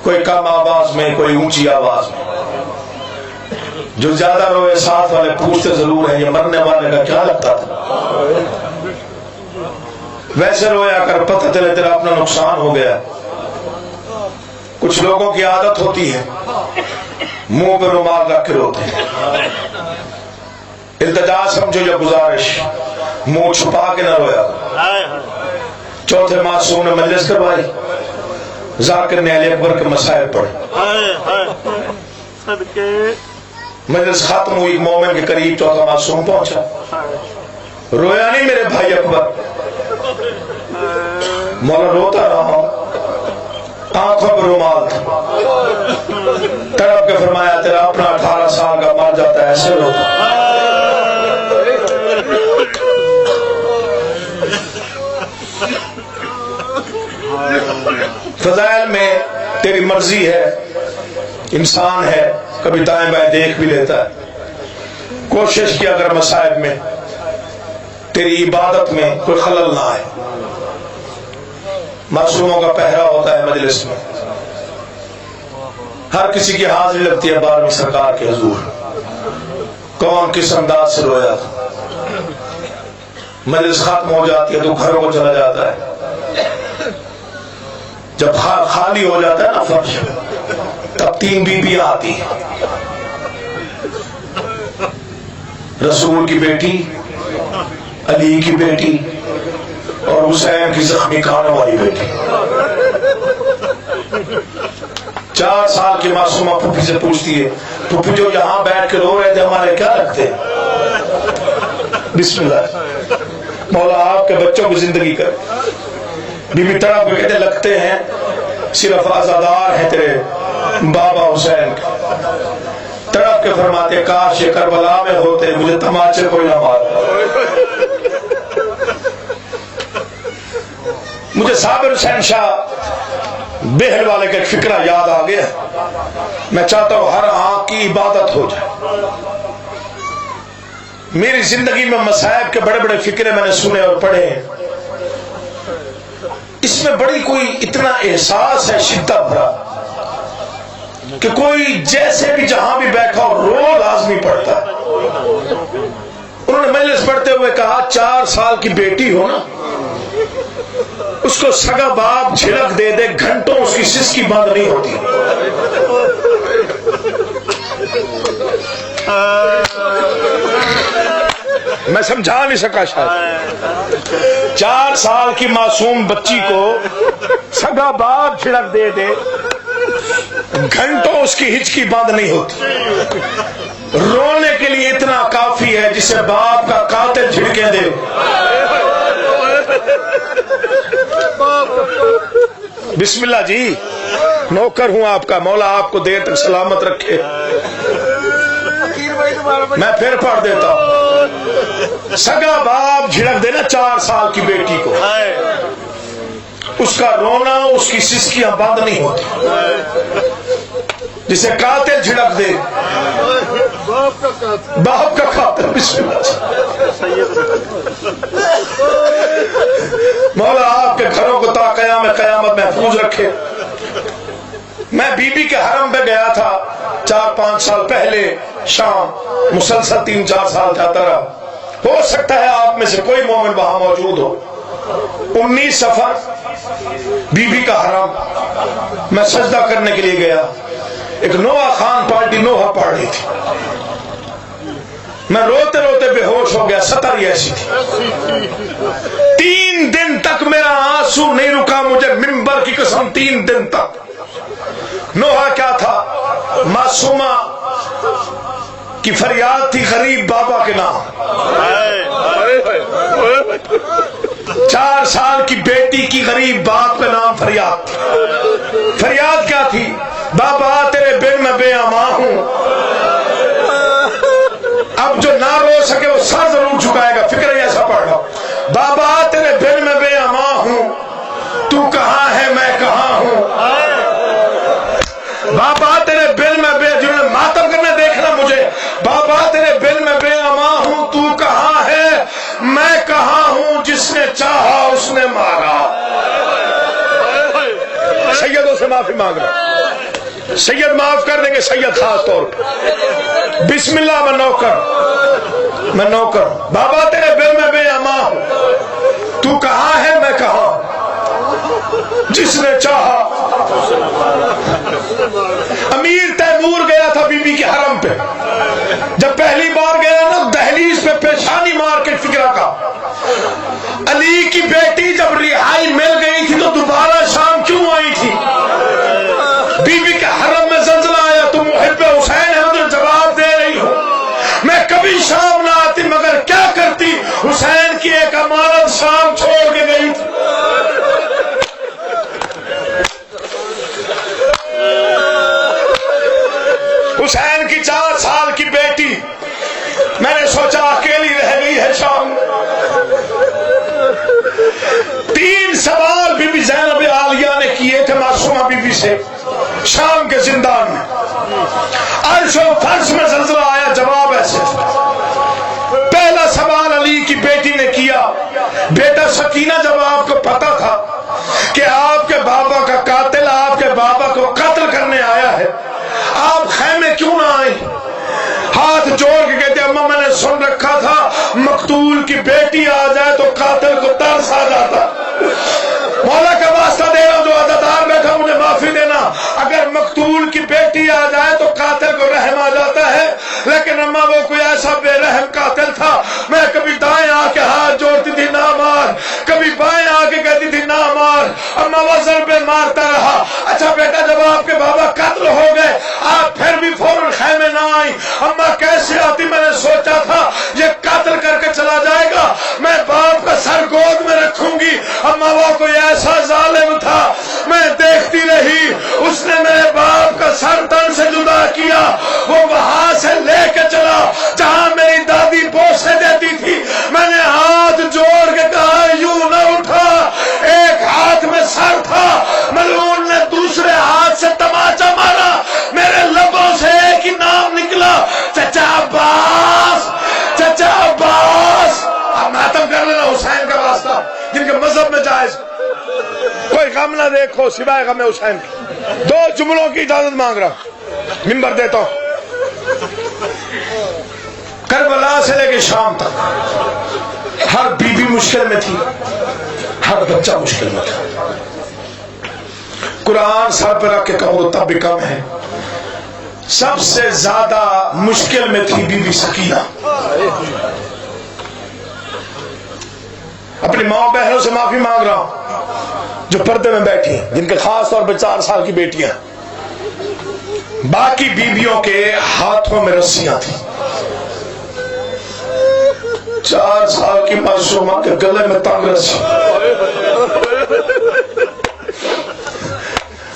کوئی کم آواز میں، کوئی اونچی آواز میں. جو زیادہ روئے ساتھ والے پوچھتے ضرور ہیں یہ مرنے والے کا کیا لگتا تھا. ویسے رویا کر، پتہ چلے تیرا اپنا نقصان ہو گیا. کچھ لوگوں کی عادت ہوتی ہے منہ پہ رومال رکھ کے روتے ہیں. التجا سمجھو یا گزارش، منہ چھپا کے نہ رویا. چوتھے معصوم نے مجلس کروائی، ذاکر نے علی اکبر کے مسائل پڑھے. مجلس ختم ہوئی، مومن کے قریب چوتھا معصوم پہنچا. رویا نہیں میرے بھائی اکبر. مولا روتا رہا ہوں، آنکھوں پہ رومال تھا. تڑپ کے فرمایا تیرا اپنا 18 سال کا مر جاتا ہے ایسے روتا. فضائل میں تیری مرضی ہے، انسان ہے کبھی دائیں بائیں دیکھ بھی لیتا ہے. کوشش کی اگر مصائب میں تیری عبادت میں کوئی خلل نہ آئے. معصوموں کا پہرا ہوتا ہے مجلس میں، ہر کسی کی حاضری لگتی ہے 12ویں سرکار کے حضور. کون کس انداز سے رویا تھا. مجلس ختم ہو جاتی ہے تو گھروں کو چلا جاتا ہے. جب خالی ہو جاتا ہے نا فرش، تب 3 بیویاں آتی ہیں. رسول کی بیٹی، علی کی بیٹی اور حسین کی زخمی کانوں والی بیٹی. 4 سال کی معصومہ پھوپھی سے پوچھتی ہے پھوپھی جو یہاں بیٹھ کے رو رہے تھے ہمارے کیا لگتے ہیں. بسم اللہ، مولا آپ کے بچوں کی زندگی کر. بیوی تڑپ کے کہتے لگتے ہیں صرف عزادار ہیں تیرے بابا حسین کا. تڑپ کے فرماتے کاش یہ کربلا میں ہوتے مجھے تماچے کوئی نہ مارتا. مجھے صابر حسین شاہ بہل والے کا ایک فکرہ یاد آ گیا. میں چاہتا ہوں ہر آنکھ کی عبادت ہو جائے. میری زندگی میں مصائب کے بڑے بڑے فکرے میں نے سنے اور پڑھے. اس میں بڑی کوئی اتنا احساس ہے شدت بھرا کہ کوئی جیسے بھی جہاں بھی بیٹھا ہو رو لازمی پڑتا ہے. انہوں نے مجلس پڑھتے ہوئے کہا 4 سال کی بیٹی ہو نا اس کو سگا باپ جھڑک دے دے گھنٹوں اس کی سسکی بند نہیں ہوتی. میں سمجھا نہیں سکا شاید. 4 سال کی معصوم بچی کو سگا باپ جھڑک دے دے گھنٹوں اس کی ہچکی بند نہیں ہوتی. رونے کے لیے اتنا کافی ہے جسے باپ کا قاتل جھڑکے دے. بسم اللہ جی نوکر ہوں آپ کا. مولا آپ کو دیر تک سلامت رکھے. میں پھر پڑھ دیتا ہوں. سگا باپ جھڑک دینا 4 سال کی بیٹی کو اس کا رونا اس کی سسکیاں بند نہیں ہوتی. جسے قاتل جھڑک دے باپ کا قاتل. بسم اللہ. مولا آپ کے گھروں کو تا قیامت محفوظ رکھے. میں بی بی کے حرم پہ گیا تھا 4-5 سال پہلے شام. مسلسل 3-4 سال جاتا رہا. ہو سکتا ہے آپ میں سے کوئی مومن وہاں موجود ہو. 19 سفر بی بی کا حرم. میں سجدہ کرنے کے لیے گیا. ایک نوحہ خان پارٹی نوحہ پڑھ رہی تھی. میں روتے روتے بے ہوش ہو گیا. 70 ایسی تھی. 3 دن تک میرا آنسو نہیں رکا. مجھے منبر کی قسم 3 دن تک. نوحہ کیا تھا؟ معصومہ کی فریاد تھی غریب بابا کے نام. 4 سال کی بیٹی کی غریب باپ کے نام فریاد تھی. فریاد کیا تھی؟ بابا تیرے بن میں بے امان ہوں. اب جو نہ رو سکے وہ سر ضرور جھکائے گا. فکر ایسا پڑھ رہا. بابا تیرے بن میں بے امان ہوں. تو کہاں ہے میں کہاں ہوں. بابا تیرے بن میں بے جنہوں نے ماتم کرنے دیکھنا مجھے. بابا تیرے بن میں بے امان ہوں. تو کہاں ہے میں کہاں ہوں. جس نے چاہا اس نے مارا. سیدوں سے معافی مانگنا. سید معاف کر دیں گے. سید خاص طور پہ. بسم اللہ. میں نوکر. بابا تیرے بل میں بے امان ہوں. تو کہاں ہے میں کہاں. جس نے چاہا. امیر تیمور گیا تھا بی بی کے حرم پہ. جب پہلی بار گیا نا دہلیز پہ پیشانی مار کے فکرہ کا. علی کی بیٹی جب رہائی مل گئی تھی تو دوبارہ شام کیوں آئی تھی. بی بی کے حرم میں زلزلہ آیا. تم محب حسین ہے. مجھے جواب دے رہی ہو. میں کبھی شام نہ آتی مگر کیا کرتی. حسین کی ایک امانت شام چھوڑ کے گئی تھی. حسین کی 4 سال کی بیٹی. میں نے سوچا اکیلی رہ گئی ہے شام. 3 سوال بی بی زینب عالیہ نے کیے تھے معصومہ بی بی سے شام کے زندان میں. عرش و فرش میں زلزلہ آیا. جواب ایسے. پہلا سوال علی کی بیٹی نے کیا. بیٹا سکینہ جب آپ کو پتا تھا کہ آپ کے بابا کا قاتل آپ کے بابا کو قتل کرنے آیا ہے آپ خیمے کیوں نہ آئی. ہاتھ جوڑ کے کہتے اماں میں نے سن رکھا تھا مقتول کی بیٹی آ جائے تو قاتل کو ترس آ جاتا. مولا کا واسطہ دے رہا ہوں جو عزادار بیٹھا مجھے معافی دینا. اگر مقتول کی بیٹی آ جائے تو قاتل کو رحم آ جاتا ہے. لیکن اماں وہ کوئی ایسا بے رحم قاتل تھا. میں کبھی دائیں آ کے ہاتھ جوڑتی تھی نہ مار. کبھی بائیں آ کے کہتی تھی نہ مار. اماں وہ ضربے مارتا رہا. اچھا بیٹا جب آپ کے بابا قتل ہو گئے آپ پھر بھی فوراً خیمے نہ آئی. اماں کیسے آتی. میں نے سوچا تھا یہ قتل کر کے چلا جائے گا میں باپ کا سر گود میں رکھوں گی. اماں وہ کوئی ایسا ظالم تھا. میں دیکھتی رہی سر تن سے جدا کیا، وہ وہاں سے لے کے چلا جہاں میری دادی بوسے دیتی تھی۔ میں نے ہاتھ جوڑ کے کہا یوں نہ اٹھا، ایک ہاتھ میں سر تھا، ملعون نے دوسرے ہاتھ سے تماچا مارا، میرے لبوں سے ایک ہی نام نکلا، چچا عباس، چچا عباس۔ اب ماتم کر لینا حسین کا واسطہ جن کے مذہب میں جائز کوئی غم نہ دیکھو سوائے غم حسین کی۔ دو جملوں کی اجازت مانگ رہا، منبر دیتا ہوں۔ کربلا سے لے کے شام تک ہر بیوی مشکل میں تھی، ہر بچہ مشکل میں تھا۔ قرآن سر پہ رکھ کے کہو تب بھی کم ہے۔ سب سے زیادہ مشکل میں تھی بی بی سکینہ۔ اپنی ماں بہنوں سے معافی مانگ رہا ہوں جو پردے میں بیٹھی ہیں، جن کے خاص طور پہ 4 سال کی بیٹیاں، باقی بیویوں کے ہاتھوں میں رسیاں تھیں، 4 سال کی معصومہ کے گلے میں تنگ رسی۔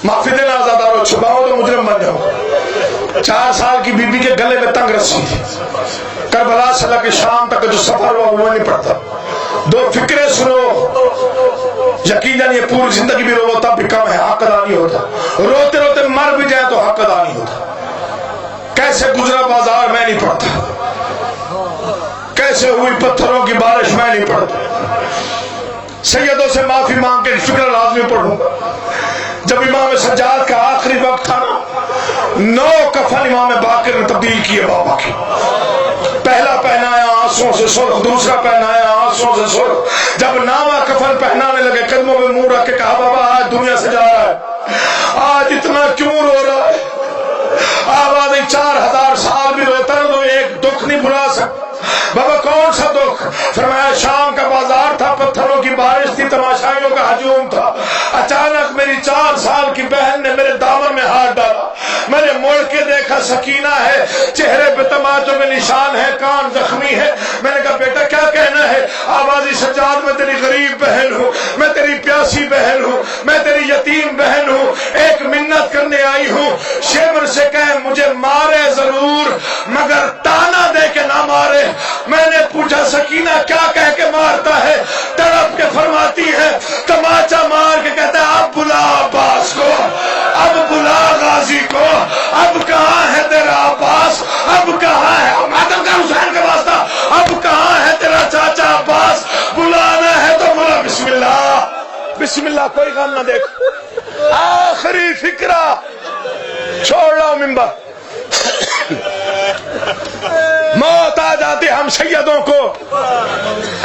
معافی دینا آزادارو، چھپاؤ تو مجرم بن جاؤ۔ 4 سال کی بیوی کے گلے میں تنگ رسی تھی۔ کربلا سے لے کے شام تک جو سفر ہوا وہ نہیں پڑتا۔ 2 فکریں سنو، یقیناً یہ پوری زندگی بھی رو تب بھی کم ہے، حق ادا نہیں ہوتا۔ روتے روتے مر بھی جائے تو حق ادا نہیں ہوتا۔ کیسے گزرا بازار میں نہیں پڑھتا، کیسے ہوئی پتھروں کی بارش میں نہیں پڑھتا۔ سیدوں سے معافی مانگ کے فکر لازمی پڑھوں گا۔ جب امام سجاد کا آخری وقت تھا نا، 9 کفن امام باقر نے تبدیل کیے بابا کی۔ پہلا پہنایا آنسوں سے سرخ، دوسرا پہنایا آنسوں سے سرخ۔ جب 9واں کفن پہنانے لگے قدموں میں منہ رکھ کے کہا بابا آج دنیا سے جا رہا ہے، آج اتنا کیوں رو رہا ہے؟ آبادی 4000 سال بھی روتا ہے تو ایک دکھ نہیں بھلا سکتا۔ بابا کون سا دکھ؟ فرمایا شام کا بازار تھا، پتھروں کی بارش تھی، تماشائیوں کا ہجوم تھا۔ اچانک میری 4 سال کی بہن نے میرے دامن میں ہاتھ ڈالا، میں نے مڑ کے دیکھا سکینہ ہے، چہرے پہ تماچوں میں نشان ہے، کان زخمی ہے۔ میں نے کہا بیٹا کیا کہنا ہے؟ آوازی سجاد میں تیری غریب بہن ہوں، میں تیری پیاسی بہن ہوں، میں تیری یتیم بہن ہوں، ایک منت کرنے آئی ہوں، شیبر سے کہے مجھے مارے ضرور مگر تانا دے کے نہ مارے۔ میں نے پوچھا سکینہ کیا کہہ کے مارتا ہے؟ تڑپ کے فرماتی ہے، تماچا مار کے کہتا ہے اب بلا عباس کو، اب بلا غازی کو، اب کہاں ہے تیرا عباس، اب کہاں ہے ماتم کا حسین کا واسطہ، اب کہاں ہے تیرا چاچا عباس، بلانا ہے تو بولا بسم اللہ، بسم اللہ، کوئی غم نہ دیکھو۔ آخری فکرہ چھوڑ رہا ہوں ممبر۔ موت آ جاتی ہم سیدوں کو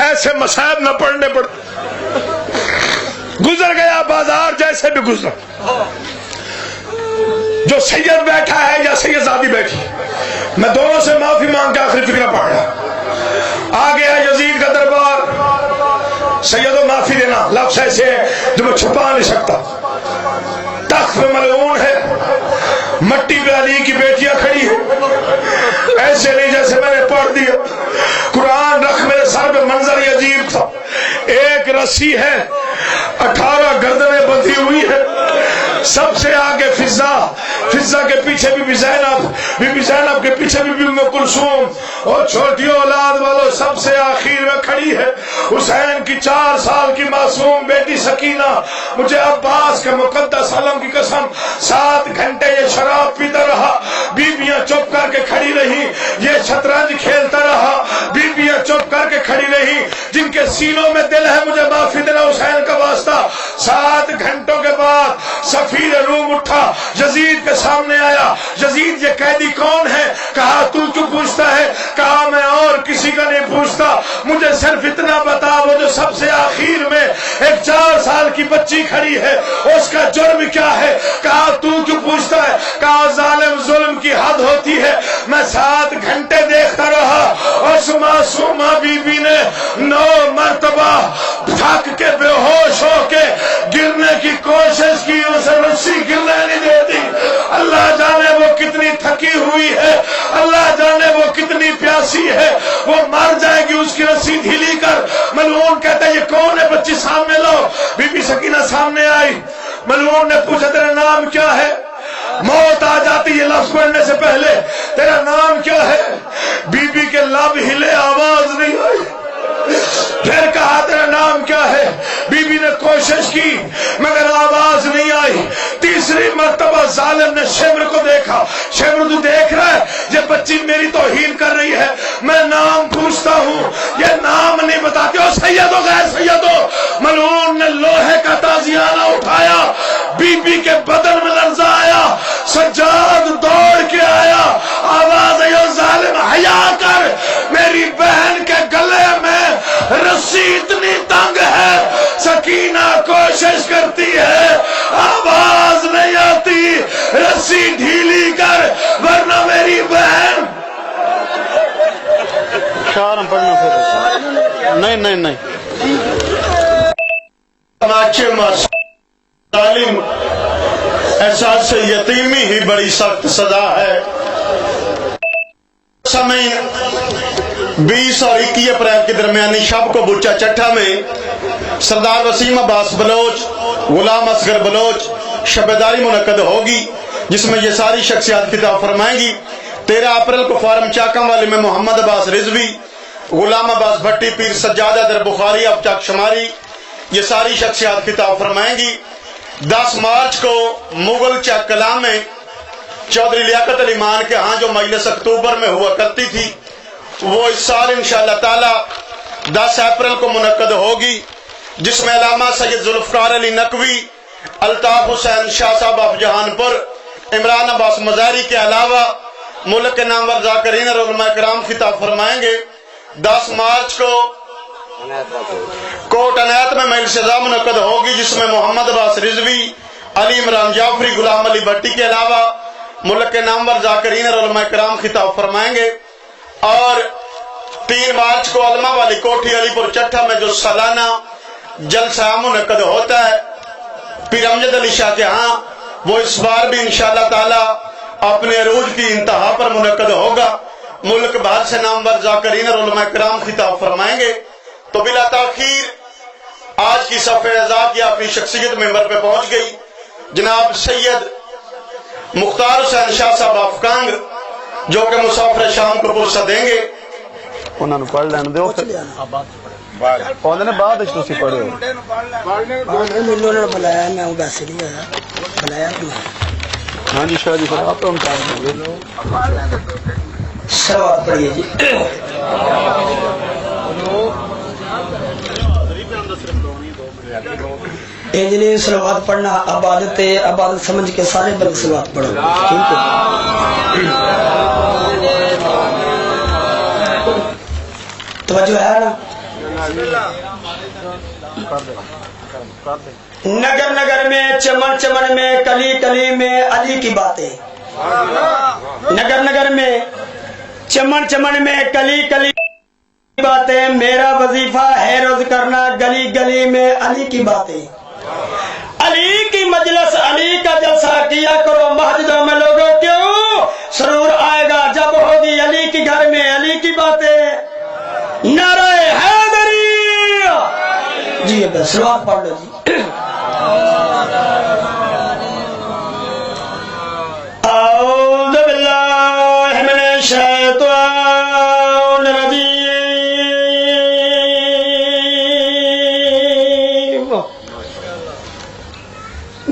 ایسے مصائب نہ پڑنے پڑتے۔ گزر گیا بازار جیسے بھی گزرا، جو سید بیٹھا ہے یا سید زادی بیٹھی، میں دونوں سے معافی مانگ کے آخری فکرہ پڑھ رہا۔ آ گیا یزید کا دربار، سیدوں معافی دینا لفظ ایسے ہے جو میں چھپا نہیں سکتا۔ تخت پہ ملعون ہے، مٹی پہ علی کی بیٹیاں کھڑی ہیں، ایسے نہیں جیسے میں نے پڑھ دیا۔ قرآن رکھ میرے سر پہ، منظر یہ عجیب تھا، ایک رسی ہے، 18 گردنیں بندھی ہوئی ہے، سب سے آگے فضا، فضا کے پیچھے بی زینب کے پیچھے بی ام کلثوم، اور چھوٹی اولاد والوں سب سے آخر میں کھڑی ہے حسین کی 4 سال کی معصوم بیٹی سکینہ۔ مجھے عباس کے مقدس علم کی قسم 7 گھنٹے یہ شراب پیتا رہا، بیویاں چپ کر کے کھڑی رہی، یہ شطرنج کھیلتا رہا، بیویاں چپ کر کے کھڑی رہی، جن کے سینوں میں دل ہے مجھے معافی دینا حسین کا واسطہ۔ 7 گھنٹوں کے بعد سفیر روم اٹھا، یزید کے سامنے آیا۔ یزید یہ قیدی کون ہے؟ کہا تو کیوں پوچھتا ہے؟ کہا میں اور کسی کا نہیں پوچھتا، مجھے صرف اتنا بتا وہ جو سب سے آخر میں ایک 4 سال کی بچی کھڑی ہے اس کا جرم کیا ہے؟ کہا تو کیوں پوچھتا ہے؟ کہا ظالم ظلم کی حد ہوتی ہے، میں 7 گھنٹے دیکھتا رہا، اس معصومہ بی بی نے 9 مرتبہ تھک کے بے ہوش ہو کے گرنے کی کوشش کی، اسے رسی گرنے نہیں دیتی۔ اللہ جانے وہ کتنی تھکی ہوئی ہے، اللہ جانے وہ کتنی پیاسی ہے، وہ مر جائے گی اس کی رسی ڈھیلی کر۔ ملعون کہتا ہے یہ کون ہے؟ بچی سامنے لو۔ بی بی سکینہ سامنے آئی، ملعون نے پوچھا تیرا نام کیا ہے؟ موت آ جاتی یہ لفظ پڑھنے سے پہلے تیرا نام کیا ہے؟ بی بی کے لب ہلے آواز نہیں آئی. پھر کہا تیرا نام کیا ہے؟ بی بی نے کوشش کی مگر آواز نہیں آئی. تیسری مرتبہ ظالم نے شمر کو دیکھا. شمر تو دیکھ رہا ہے یہ بچی میری توہین کر رہی ہے، میں نام پوچھتا ہوں یہ نام نہیں بتاتی. ہو سید ہو غیر سید ہو. ملعون نے لوہے کا تازیانہ اٹھایا، بی بی کے بدن میں لرزہ آیا. سجاد دوڑ کے آیا، آواز آئی ظالم حیا کر، میری بہن کے گلے میں رسی اتنی تنگ ہے. سکینہ کوشش کرتی ہے آواز نہیں آتی، رسی ڈھیلی کر ورنہ میری بہن. شارم پڑھنا پھر نہیں تعلیم احساس یتیمی ہی بڑی سخت سزا ہے. سمعین 20 اور 21 اپریل کے درمیانی شب کو بچہ چٹھا میں سردار وسیم عباس بلوچ، غلام اصغر بلوچ شبیداری منعقد ہوگی جس میں یہ ساری شخصیات خطاب فرمائیں گی. 13 اپریل کو فارم چاکم والے میں محمد عباس رضوی، غلام عباس بھٹی، پیر سجاد حیدر بخاری اب چاک شماری یہ ساری شخصیات خطاب فرمائیں گی. 10 مارچ کو مغل چاک کلام میں چودھری لیاقت علی مان کے ہاں جو مجلس اکتوبر میں ہوا کرتی تھی وہ اس سال انشاءاللہ تعالی 10 اپریل کو منعقد ہوگی جس میں علامہ سید ذوالفقار علی نقوی، الطاف حسین شاہ صاحب آف جہان پور، عمران عباس مزاری کے علاوہ ملک کے نامور ذاکرین اور علماء کرام خطاب فرمائیں گے. 10 مارچ کو کوٹ عنایت میں مجلس عزا منعقد ہوگی جس میں محمد عباس رضوی، علی عمران جعفری، غلام علی بھٹی کے علاوہ ملک کے نامور ذاکرین اور علماء کرام خطاب فرمائیں گے. اور 3 مارچ کو علماء والی کوٹھی علی پور چٹھا میں جو سالانہ جلسہ منعقد ہوتا ہے پیر امجد علی شاہ کے ہاں وہ اس بار بھی انشاءاللہ تعالی اپنے عروج کی انتہا پر منعقد ہوگا. ملک بھر سے نامور ذاکرین اور علماء کرام خطاب فرمائیں گے. تو بلا تاخیر آج کی صفحہ اعزاز کی اپنی شخصیت ممبر پہ پہنچ گئی جناب سید مختار حسین شاہ صاحب افکانگ جو کہ مسافر شام کو پرسہ دیں گے. انہوں نے پڑھ لینا دیو پہنچے نے بعد اس تسی پڑھے انہوں نے بلایا میں ہوں ویسے نہیں آیا بلایا ہاں جی شاہ جی پھر آپ ہم چاہتے ہیں سلوات پڑھیے جی. انجلی سلوات پڑھنا عبادت ہے، عبادت سمجھ کے سارے بلک سلوات پڑھو. ٹھیک ہے توجہ ہے نا. نگر نگر میں چمن چمن میں کلی کلی میں علی کی باتیں. نگر نگر میں چمن چمن میں کلی کلی باتیں، میرا وظیفہ ہے روز کرنا گلی گلی میں علی کی باتیں. علی کی مجلس علی کا جلسہ کیا کرو مسجدوں میں لوگوں، کیوں سرور آئے گا جب ہوگی علی کی گھر میں علی کی باتیں. نعرہ حیدری جی سلوات پڑھ لو جی. اعوذ باللہ من الشیطان الرجیم.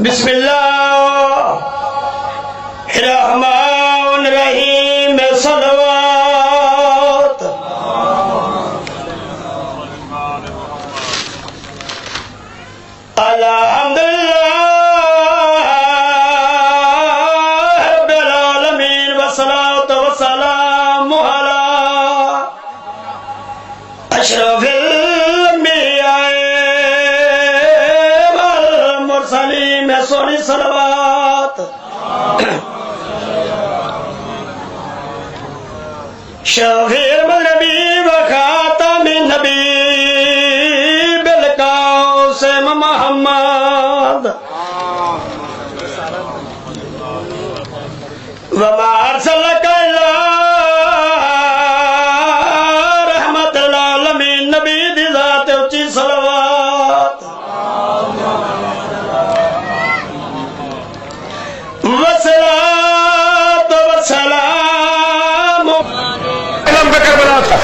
بسم اللہ الرحمن الرحیم. صلوات الحمدللہ رب العالمین والصلاة والسلام علی اشرف الانبیاء والمرسلین. سونی صلوات شفیع النبی و خاتم النبی بالقاسم محمد وما ارسلک الا رحمت للعالمین. نبی دی ذات اونچی صلوات وسلام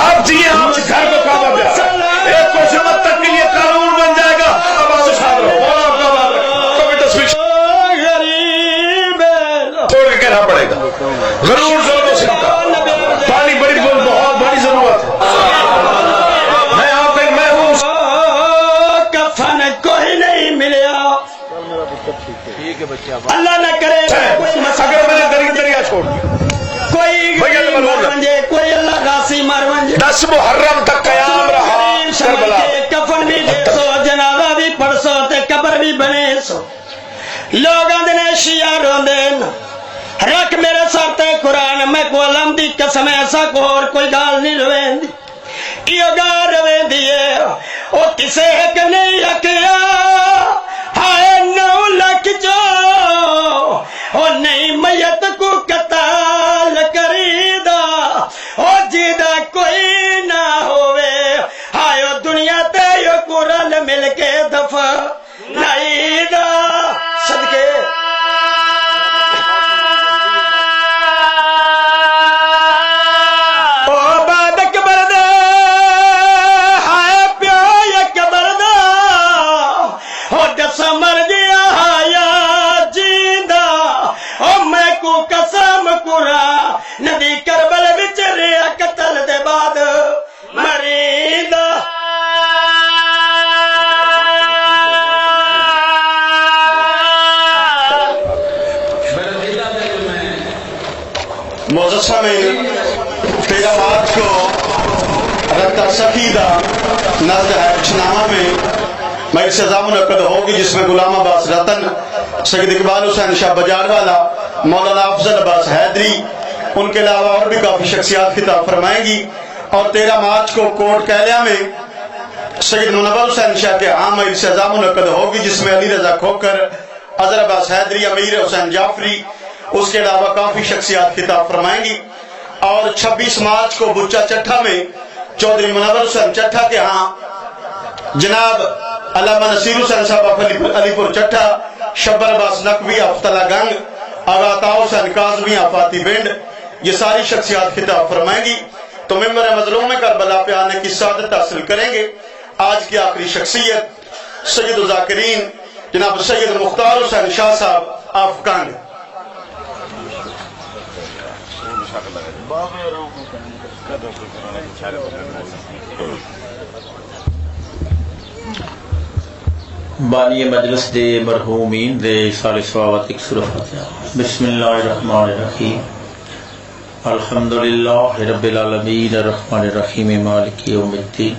آپ جیے آپ گھر کو کعبہ بنا ایک کو سمت تک کے لیے قانون بن جائے گا. اب آپ صاحب رہو کبھی تصویر چھوڑ کے کہنا پڑے گا ضرور زوروں سے پانی بڑی بہت بڑی ضرورت ہے. میں آپ ایک میں ہوں کفن کوئی نہیں ملیا اللہ نہ کرے اگر میں نے دریا چھوڑ دیا کوئی مر منجے کوئی اللہ غاسی مر منجے 10 محرم تک قیام رہا کربلا کفن بھی دے سو جنازہ بھی پڑھ سو تے قبر بھی بنے سو لوگ آندنے شیعہ روندین رکھ میرے سر تے قرآن میں کو علم دی قسم ایسا کو اور کوئی گال نہیں روین دی یہ گال روین دیئے او کسے ایک نہیں رکھیا ہائے 9 لاکھ جو او نہیں میت کو قتال کریدا او جیدہ کوئی نہ ہوئے ہائے او دنیا تے یو قرآن مل کے دفع نائیدہ صدقے ندی کربل وچ ریا قتل دے بعد مریدا معزز سامعین 13 مارچ کو رکھتا سفیدہ نزد حیرچنامہ میں ایک سزا منعقد ہوگی جس میں غلام عباس رتن سید اقبال حسین شاہ بجار والا مولانا افضل عباس حیدری ان کے علاوہ اور بھی کافی شخصیات خطاب فرمائیں گی. اور 13 مارچ کو کوٹ کیلیا میں سید منور حسین شاہ کے عام سزا منعقد ہوگی جس میں علی رضا کھوکر اظہر عباس حیدری امیر حسین جعفری اس کے علاوہ کافی شخصیات خطاب فرمائیں گی. اور 26 مارچ کو بچہ چٹھا میں چودھری منور حسین چٹھا کے ہاں جناب علامہ نصیر حسین صاحب علی پور چٹھا شبر عباس نقوی افتلا گنگ آغا عطا حسین کاظمی آفاتی بنڈ یہ ساری شخصیات خطاب فرمائیں گی. تو ممبر مظلوم کربلا پہ آنے کی سعادت حاصل کریں گے. آج کی آخری شخصیت سید الذاکرین جناب سید مختار حسین شاہ صاحب افغان. بانی مجلس دے مرحومین دے سال ثوابت ایک سورہ فاتحہ. بسم اللہ الرحمن الرحیم. الحمدللہ رب العالمین الرحمن الرحیم مالک یوم الدین.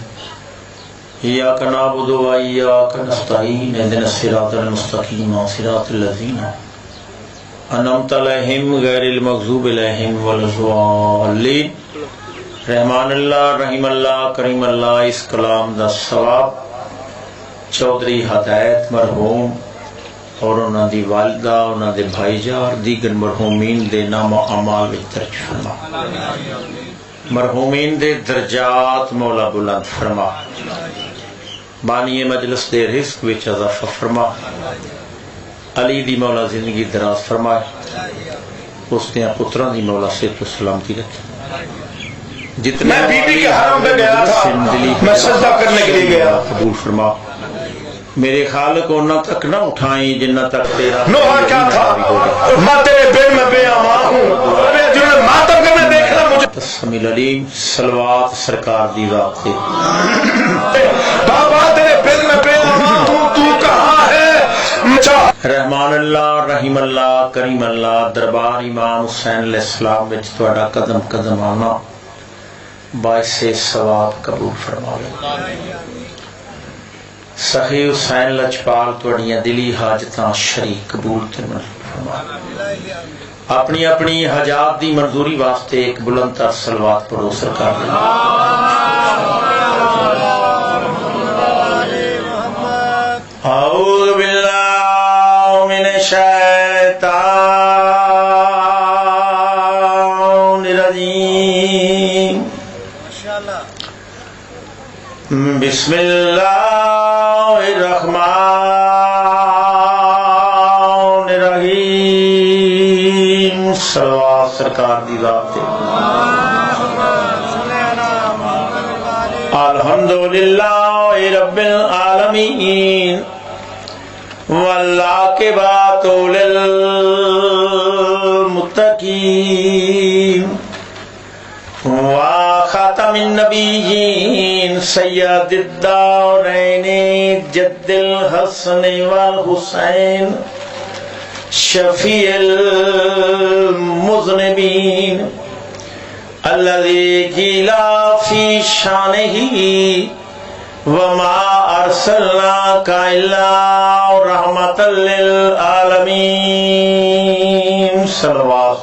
ایاک نعبد و ایاک نستعین اهدنا الصراط المستقیم صراط الذین انعمت علیہم غیر المغضوب علیہم ولا الضالین. رحمان اللہ رحیم اللہ کریم اللہ اس کلام دا ثواب چودھری ہدایت مرحوم اور انہاں دی والدہ انہاں دے بھائی جار دیگر مرحومین دے نام و اعمال وچ درج فرما. مرحومین دے درجات مولا بلند فرما. بانی مجلس دے رزق وچ اضافہ فرما. علی دی مولا زندگی دراز فرمائے. اس نے پتراں دی مولا صحت و سلامتی رکھے. جتنے میں بی بی کے حرم پہ گیا تھا میں سجدہ کرنے کے لیے گیا قبول فرما. میرے خالق کو نہ تک نہ اٹھائیں جنہ تک تیرا نوحہ کیا تھا میں تیرے بن میں بے امان ہوں جنہیں ماتم کرنے دیکھنا مجھے تسمیل علیم صلوات سرکار دی ذات سے. بابا تیرے بن میں بے امان ہوں تو کہاں ہے. رحمان اللہ رحیم اللہ کریم اللہ دربار امام حسین علیہ السلام وچ تہاڈا قدم قدم آنا باعث ثواب قبول فرما لے. سخی حسین لجپال توڑیاں دلی حاجتاں شریک قبول تے منظور فرما. اپنی اپنی حاجات دی منظوری واسطے ایک بلند تر صلوات پڑھو سرکار دی. اعوذ باللہ من الشیطان الرجیم. بسم اللہ الرحمن الرحیم. صلوات سرکار دی ذات تے الحمدللہ رب العالمین والعاقبۃ للمتقین وخاتم النبیین سید الدارین جد الحسن والحسین شفیع المذنبین الذي قيل في شانه وما أرسلناك إلا رحمة للعالمين صلوات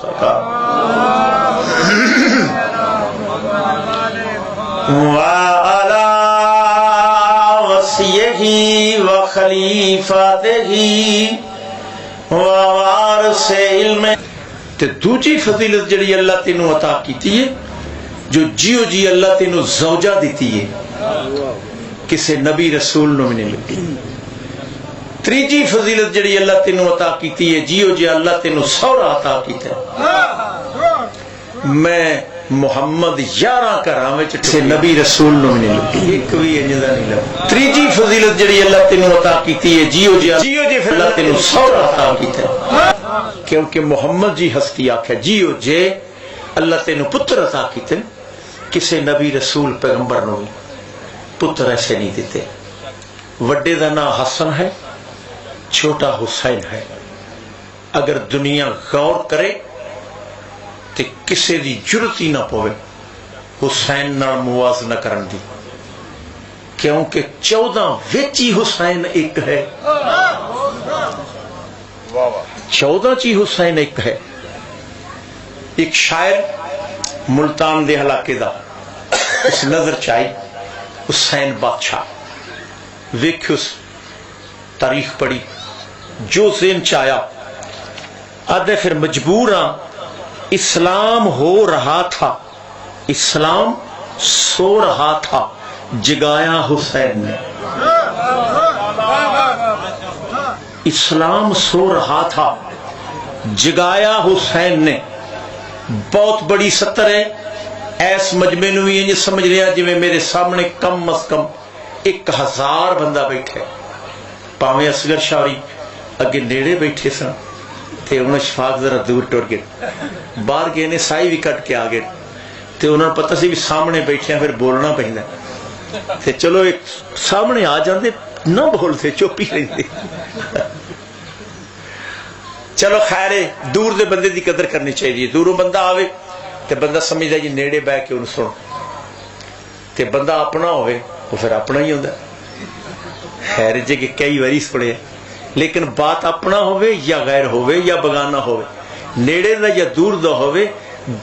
وعلى وصيه وخليفته ووارث علم تے دوجی فضیلت جڑی اللہ تینوں عطا کیتی ہے جو جیو جی اللہ تینوں زوجہ دیتی ہے کسے نبی رسول نو نہیں ملتی تریجی فضیلت جڑی اللہ تینوں عطا کیتی ہے جیو جی اللہ تینوں سورا عطا کیتا ہے میں محمد 11 گھراں وچ کسے نبی رسول نو نہیں ملتی ایک بھی انجدا نہیں لب تریجی فضیلت جڑی اللہ تینوں عطا کیتی ہے جیو جی اللہ تینوں سورا عطا کیتا ہے کیونکہ محمد جی ہستی آکھے جیو جے اللہ تینوں پتر عطا کیتے کسے نبی رسول پیغمبر نو پتر ایسے نہیں دیتے وڈے دا نام حسن ہے چھوٹا حسین ہے اگر دنیا غور کرے تو کسے دی جرت ہی نہ پوے حسین نال موازنہ کرن دی کیونکہ 14 وچی حسین ایک ہے 14 چی حسین ایک ہے ایک شاعر ملتان دے علاقے دا اس نظر چاہی حسین بادشاہ ویکھ اس تاریخ پڑھی جو ذہن چاہیا آدھے پھر مجبوراں اسلام ہو رہا تھا اسلام سو رہا تھا جگایا حسین نے اسلام سو رہا تھا جگایا حسین نے بہت بڑی سطر ہے ایس مجمع نو بھی یہ سمجھ رہا جی میرے سامنے کم از کم 1000 بندہ بیٹھے پاویں اصغر شاوری اگے نیڑے بیٹھے سن تے انہوں شفاق ذرا دور ٹر گئے باہر گئے نے سائی بھی کٹ کے آ گئے تے انہوں نے پتہ سی بھی سامنے بیٹھے ہیں پھر بولنا پہنا تے چلو ایک سامنے آ جاندے نہ بولتے چوپی رہتے چلو خیر ہے دور دے بندے دی قدر کرنی چاہیے دوروں بندہ آوے تے بندہ سمجھدا جی نیڑے بہ کے انہوں سن تے بندہ اپنا ہوئے وہ پھر اپنا ہی ہوندا خیر جے کہ کئی واری سنے لیکن بات اپنا ہوئے یا غیر ہوئے یا بگانا ہوئے نیڑے دا یا دور دا ہوئے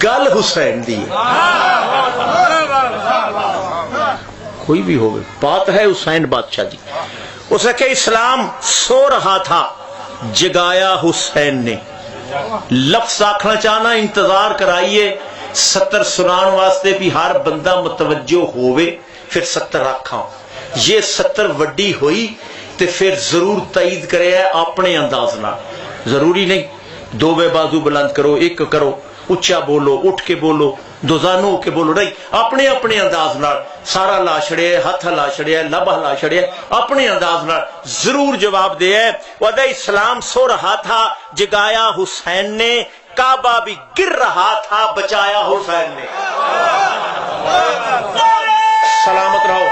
گل حسین دی کوئی بھی ہوئے بات ہے حسین بادشاہ جی اسے کہ اسلام سو رہا تھا جگایا حسین نے لفظ آکھنا چاہنا انتظار کرائیے 70 سنان واسطے بھی ہر بندہ متوجہ ہوئے پھر 70 رکھاں یہ 70 وڈی ہوئی تے پھر ضرور تائید کرے ہے اپنے انداز نہ ضروری نہیں 2 بے بازو بلند کرو ایک کرو اچھا بولو اٹھ کے بولو دوزانو ہو کے بولو نہیں اپنے اپنے انداز نال سارا لا چھڑے ہاتھ لا چھڑے لب لا چھڑے اپنے انداز نال ضرور جواب دے ہے وعدہ اسلام سو رہا تھا جگایا حسین نے کعبہ بھی گر رہا تھا بچایا حسین نے سلامت رہو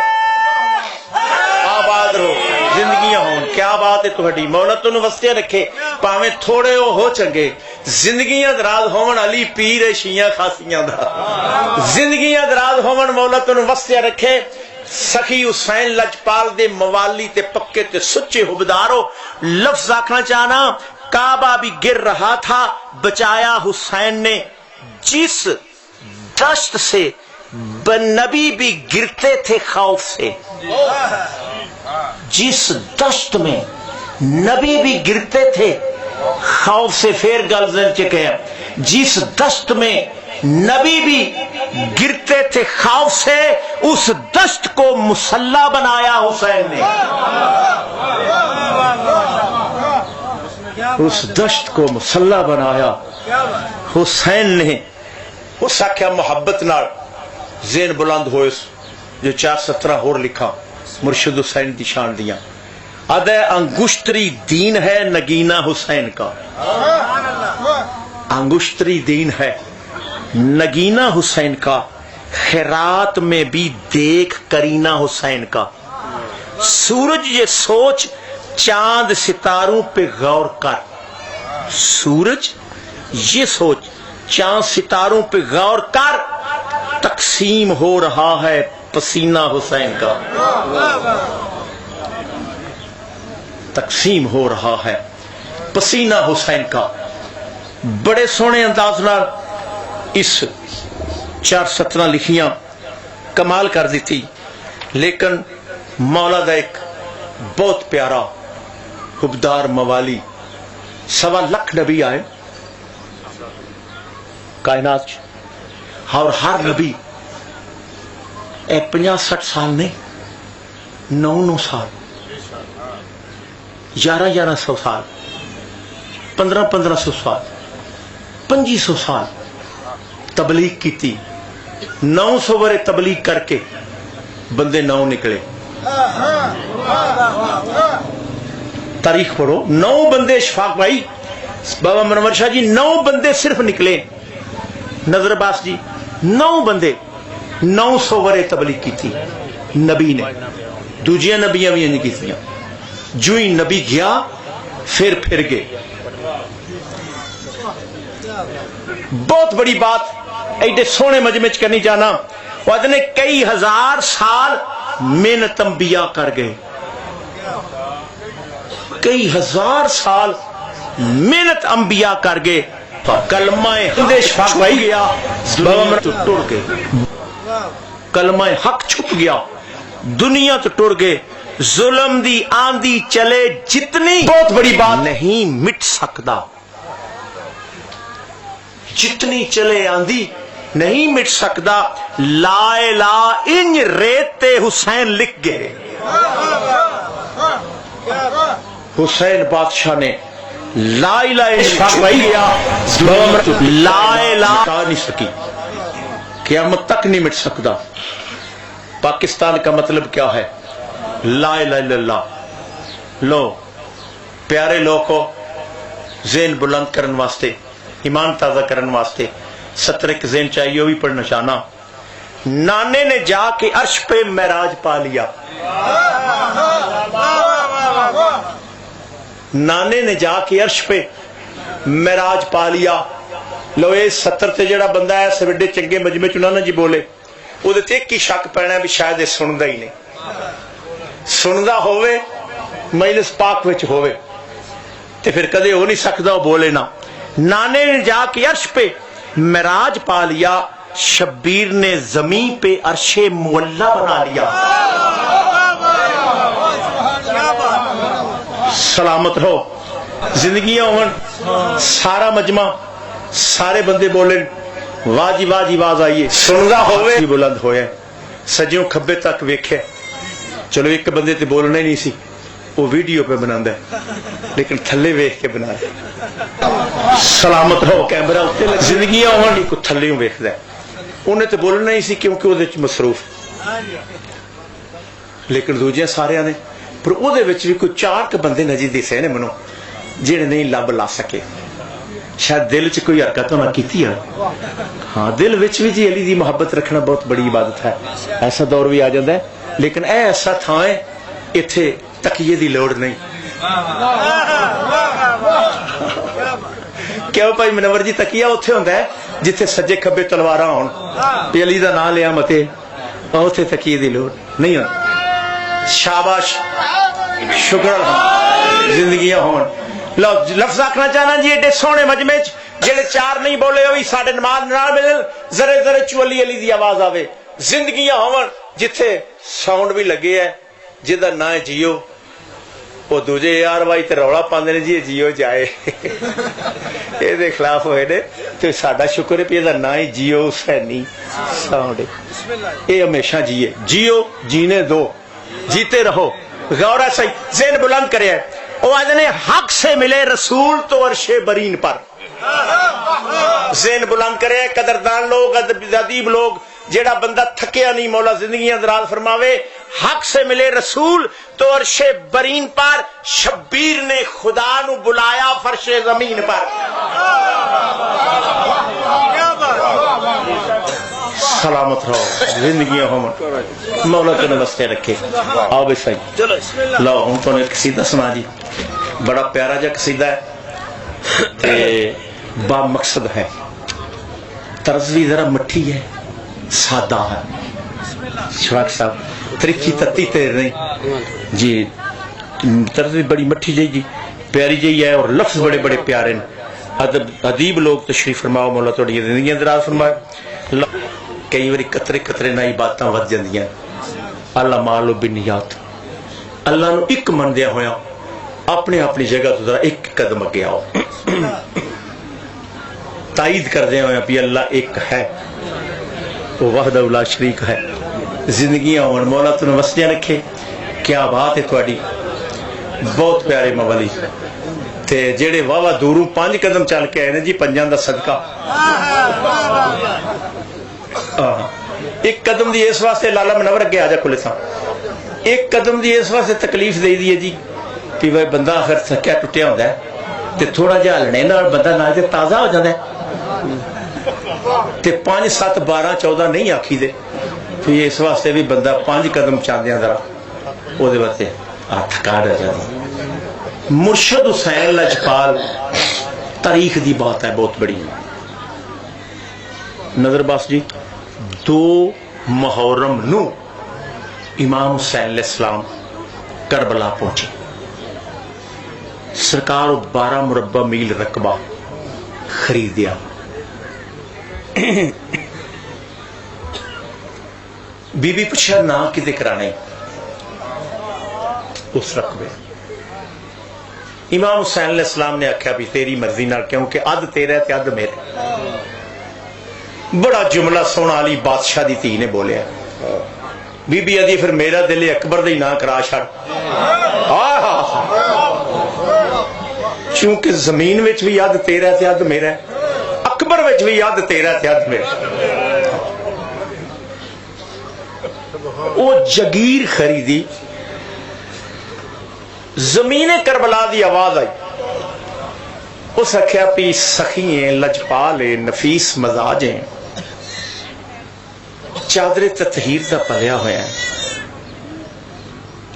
آباد رہو زندگیاں ہون کیا بات ہے تہاڈی مولا تانوں وسطے رکھے پاویں تھوڑے ہو چنگے زندگیاں دراز ہون علی پیر شیعہ خاصیاں دا زندگیاں دراز ہون مولا تانوں وسطے رکھے سخی حسین لجپال دے موالی تے پکے تے سچے حبدارو لفظ آکھنا چاہنا کعبہ بھی گر رہا تھا بچایا حسین نے جس دشت سے نبی بھی گرتے تھے خوف سے جس دشت میں نبی بھی گرتے تھے خوف سے پھر گل ذہن چکے ہیں جس دشت میں نبی بھی گرتے تھے خوف سے اس دشت کو مسلح بنایا حسین نے اس دشت کو مسلح بنایا حسین نے. اس آخیا محبت نال ذہن بلند ہوئے جو 4:17 ہور لکھا مرشد حسین دی شان دیاں. ادے انگشتری دین ہے نگینہ حسین کا, انگشتری دین ہے نگینہ حسین کا, خیرات میں بھی دیکھ کرینہ حسین کا. سورج یہ سوچ چاند ستاروں پہ غور کر, سورج یہ سوچ چاند ستاروں پہ غور کر, تقسیم ہو رہا ہے پسینہ حسین کا, تقسیم ہو رہا ہے پسینہ حسین کا. بڑے سونے انداز نال اس 4:17 لکھیاں کمال کر دیتی. لیکن مولا دا ایک بہت پیارا حبدار موالی 1.25 لاکھ نبی آئے کائنات, اور ہر نبی 50-60 سال نہیں, 9 سال, 1100 سال, 1500 سال, 2500 سال تبلیغ کی تھی. 900 برے تبلیغ کر کے بندے 9 نکلے. تاریخ پڑھو, 9 بندے, اشفاق بھائی, بابا منور شاہ جی, 9 بندے صرف نکلے. نظر عباس جی, 9 بندے 900 برے تبلیغ کی تھی نبی نے. دوجیاں نبیاں بھی نہیں کی تھی. جو ہی نبی گیا پھر گئے. بہت بڑی بات ایڈے سونے مجمع چ کرنی جانا. وہ نے کئی ہزار سال محنت انبیاء کر گئے, کئی ہزار سال محنت انبیاء کر گئے. کلمہ شفاق بھائی گیا, ٹوڑ گئے, کلمہ حق چھپ گیا, دنیا تو ٹوڑ گئے. ظلم دی آندھی چلے جتنی, بہت بڑی بات, نہیں مٹ سکتا. جتنی چلے آندھی نہیں مٹ سکتا. لا الہ انج ریت حسین لکھ گئے. حسین بادشاہ نے لا الہ گیا, لا الہ نہیں سکی, قیامت تک نہیں مٹ سکتا. پاکستان کا مطلب کیا ہے؟ لا الہ الا اللہ. لو پیارے لوگ کو ذہن بلند کرن واسطے, ایمان تازہ کرن واسطے 70 ایک ذہن چاہیے, وہ بھی پڑھنا چاہنا. نانے نے جا کے عرش پہ معراج پا لیا, نانے نے جا کے عرش پہ معراج پا لیا. لو اے 70 تے جڑا بندہ ہے سویڈے چنگے مجمع چ نہ جی بولے, وہ ایک ہی شک پینا بھی شاید یہ سندا ہی نہیں. سندا ہوئے مجلس پاک وچ ہوئے تے پھر کدے ہو نہیں سکتا وہ بولے نہ. نانے نے جا کے عرش پہ معراج پا لیا, شبیر نے زمین پہ عرش معلا بنا لیا. سلامت رہو, زندگیاں ہون, سارا مجمع سارے بندے بولے واہ جی واہ جی واز آئیے. سندا ہوئے بلند ہوئے, سجیوں کھبے تک ویکھے. چلو ایک بندے تے بولنا ہی نہیں سی, وہ ویڈیو پہ بناتا ہے لیکن تھلے ویکھ کے بنا دے. سلامت رہو, کیمرہ اتنے زندگیاں ہون کو تھلے ویکھدا ہے. انہیں تے بولنا ہی سی کیونکہ وہ مصروف, لیکن دوجیاں سارے نے. پر وہ بھی کوئی 4 بندے نجی دسے نے منو جہے نہیں لب لا سکے. شاید دل چ کوئی حرکت ہونا کیتی ہے. ہاں دل وچ بھی جی علی دی محبت رکھنا بہت بڑی عبادت ہے. ایسا دور بھی آ جاتا ہے, لیکن اے ایسا تھا ہے اتنے تکیے دی لوڑ نہیں. کیوں بھائی منور جی, تکیہ اتنے ہوتا ہے جتھے سجے کھبے تلواراں ہون, علی دا نام لیا متے, اتنے تکیے دی لوڑ نہیں ہوتی. شاباش, شکر زندگیاں ہون. لفظ آخنا چاہنا جی ایڈے سونے مجمع جہے 4 نہیں بولے ہوئی سارے نماز نال ملن, ذرے ذرے چولی علی دی آواز آوے. زندگیاں ہون جتھے ساؤنڈ بھی لگے ہے جہاں نہ ہے جیو, وہ دوجے یار بھائی تے رولا پاندے نے جی جیو جائے, یہ خلاف ہوئے نے. تو ساڈا شکر ہے پہ یہ نہ ہی جیو حسینی ساؤنڈ, یہ ہمیشہ جیے. جیو, جینے دو, جیتے رہو. غور ہے صحیح, ذہن بلند کرے. وہ آدھے حق سے ملے رسول تو عرش برین پر. ذہن بلند کرے قدردان لوگ ادیب لوگ. جیڑا بندہ تھکیا نہیں مولا زندگیاں دراز فرماوے. حق سے ملے رسول تو عرش برین پر. شبیر نے خدا نو بلایا فرش زمین پر. سلامت رہو زندگیاں ہو مولا تنے واسطے رکھے. آؤ بھائی صحیح لو ہوں تو ایک قصیدہ سنا جی. بڑا پیارا جا قصیدہ ہے با مقصد ہے. طرز بھی ذرا مٹھی ہے سادہ ہے. شواق صاحب ترقی تتی تیر نہیں جی. طرز بھی بڑی مٹھی جی پیاری جی ہے اور لفظ بڑے بڑے پیارے ادیب لوگ تشریف فرماؤ. مولا تھوڑی زندگیاں دراز فرمائے. کئی باری قطرے قطرے نہ ہی باتاں ود جاندیاں. اللہ مالو بنیات اللہ نو ایک مندیا ہویا اپنے اپنی جگہ تو ذرا ایک قدم اگے آؤ. تائید کر دیا ہوئے بھی اللہ ایک ہے وہ وحدہ لا شریک ہے. زندگیاں ہون مولا تنوں وسدیاں رکھے. کیا بات ہے تھوڑی. بہت پیارے مولی تے جیڑے واہ دوروں 5 قدم چل کے آئے نا جی 5 دا صدقہ. ایک قدم دی اس واسطے لالا منور اگے آ جا کھلے سا. ایک قدم دی اس واسطے تکلیف دے دی ہے جی کہ وہ بندہ اگر تھکیا ٹوٹیا ہوتا ہے تے تھوڑا جہا ہلنے نال بندہ نہ تے تازہ ہو جاتا ہے. تے 5 7 12 14 نہیں آکھی دے پھر اس واسطے بھی بندہ 5 قدم چاندیاں ذرا وہ دے واسطے تھکا رہ جاتا. مرشد حسین لجپال تاریخ دی بات ہے بہت بڑی. نظر باس جی 2 محرم نو امام حسین علیہ السلام کربلا پہنچے. سرکار 12 مربع میل رقبہ خریدیا. بی بی پوچھا نہ کتے کرانے اس رقبے. امام حسین علیہ السلام نے آخیا بھی تیری مرضی نہ کیونکہ اد تیرا تے اد میرے. بڑا جملہ سونا علی بادشاہ دی تھی نے بولیا. بی بی آدھی پھر میرا دل اکبر دے نہ کرا چھڑ. چونکہ زمین وچ بھی اد تیرا تے اد میرا اکبر وچ بھی اد تیرا تے اد میرا. وہ جگیر خریدی. زمین کربلا دی آواز آئی. اس آخیا پی سخی لجپال نفیس مزاج ہیں چادر تطہیر دا پلیا ہوا ہے.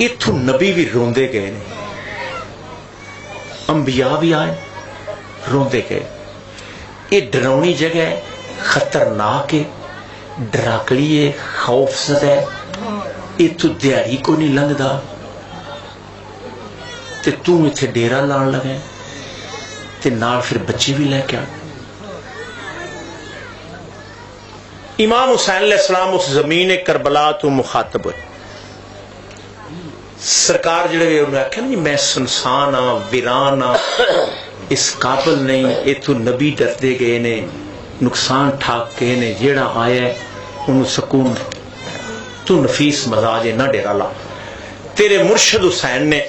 اتھو نبی بھی روندے گئے نے انبیاء بھی آئے روندے گئے. یہ ڈراؤنی جگہ ہے خطرناک ہے ڈراکڑی ہے خوف زدہ ہے. اتھو دیہڑی کو نہیں لنگدا تے تم اتھے ڈیرا لان لگے تے نال پھر بچے بھی لے کے آ. امام حسین علیہ السلام اس زمین کربلا تو مخاطب ہوئے. سرکار جڑے انہوں نے آخیا نہیں میں سنسان ہاں ویران ہاں اس قابل نہیں. اتو نبی ڈردے گئے نے نقصان ٹھاک گئے نے جیڑا آیا ہے انہوں سکون تو نفیس مزاج ہے نہ ڈیرا لا. تیرے مرشد حسین نے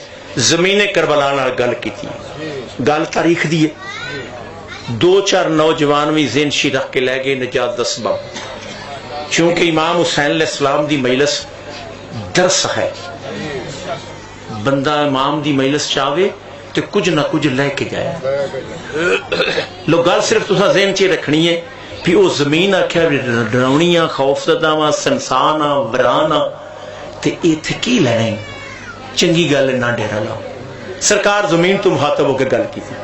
زمین کربلا نال گل کی تھی. گل تاریخ دی ہے. 2-4 نوجوان بھی ذہن شی رکھ کے لے گئے نجات دا سبب. چونکہ امام حسین علیہ السلام دی مجلس درس ہے. بندہ امام دی مجلس چاہے تو کچھ نہ کچھ لے کے جائے. لو گل صرف تساں ذہن چ رکھنی ہے کہ وہ زمین آخیا ڈراؤنیاں خوف زدہ وا سنسان آ وران آ تے ایتھے کی لینے. چنگی گل نہ ڈیرا لاؤ. سرکار زمین تو مخاطب ہو کے گل کی تھی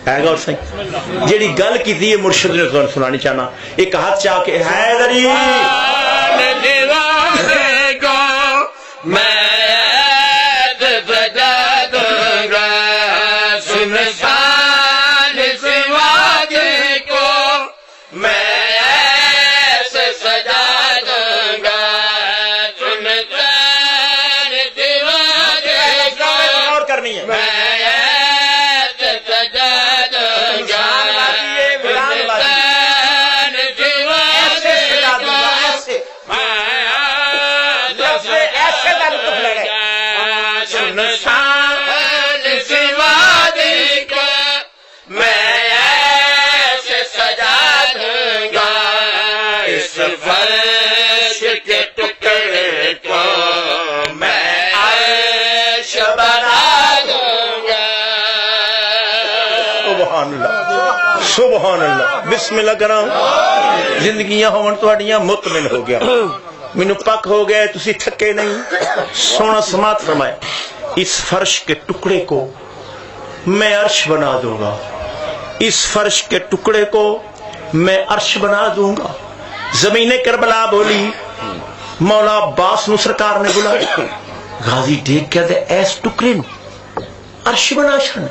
ہے گا. اور صحیح جیڑی گل کی تھی مرشد نے تمہیں سنانی چاہنا. ایک ہاتھ چاہ کے حیدری میں عرش کے ٹکڑے کو میں عرش بنا دوں گا. سبحان اللہ سبحان اللہ. بسم اللہ کراں. زندگیاں ہون تہاڈیاں مطمئن ہو گیا, مینوں پک ہو گئے, تسی تھکے نہیں. سونا سماعت فرمائے, اس فرش کے ٹکڑے کو میں عرش بنا دوں گا, اس فرش کے ٹکڑے کو میں عرش بنا دوں گا. زمین کربلا بولی, مولا عباس نو سرکار نے بلایا. غازی دیکھ کے دے ایس ٹکڑے نو عرش بنا چھن.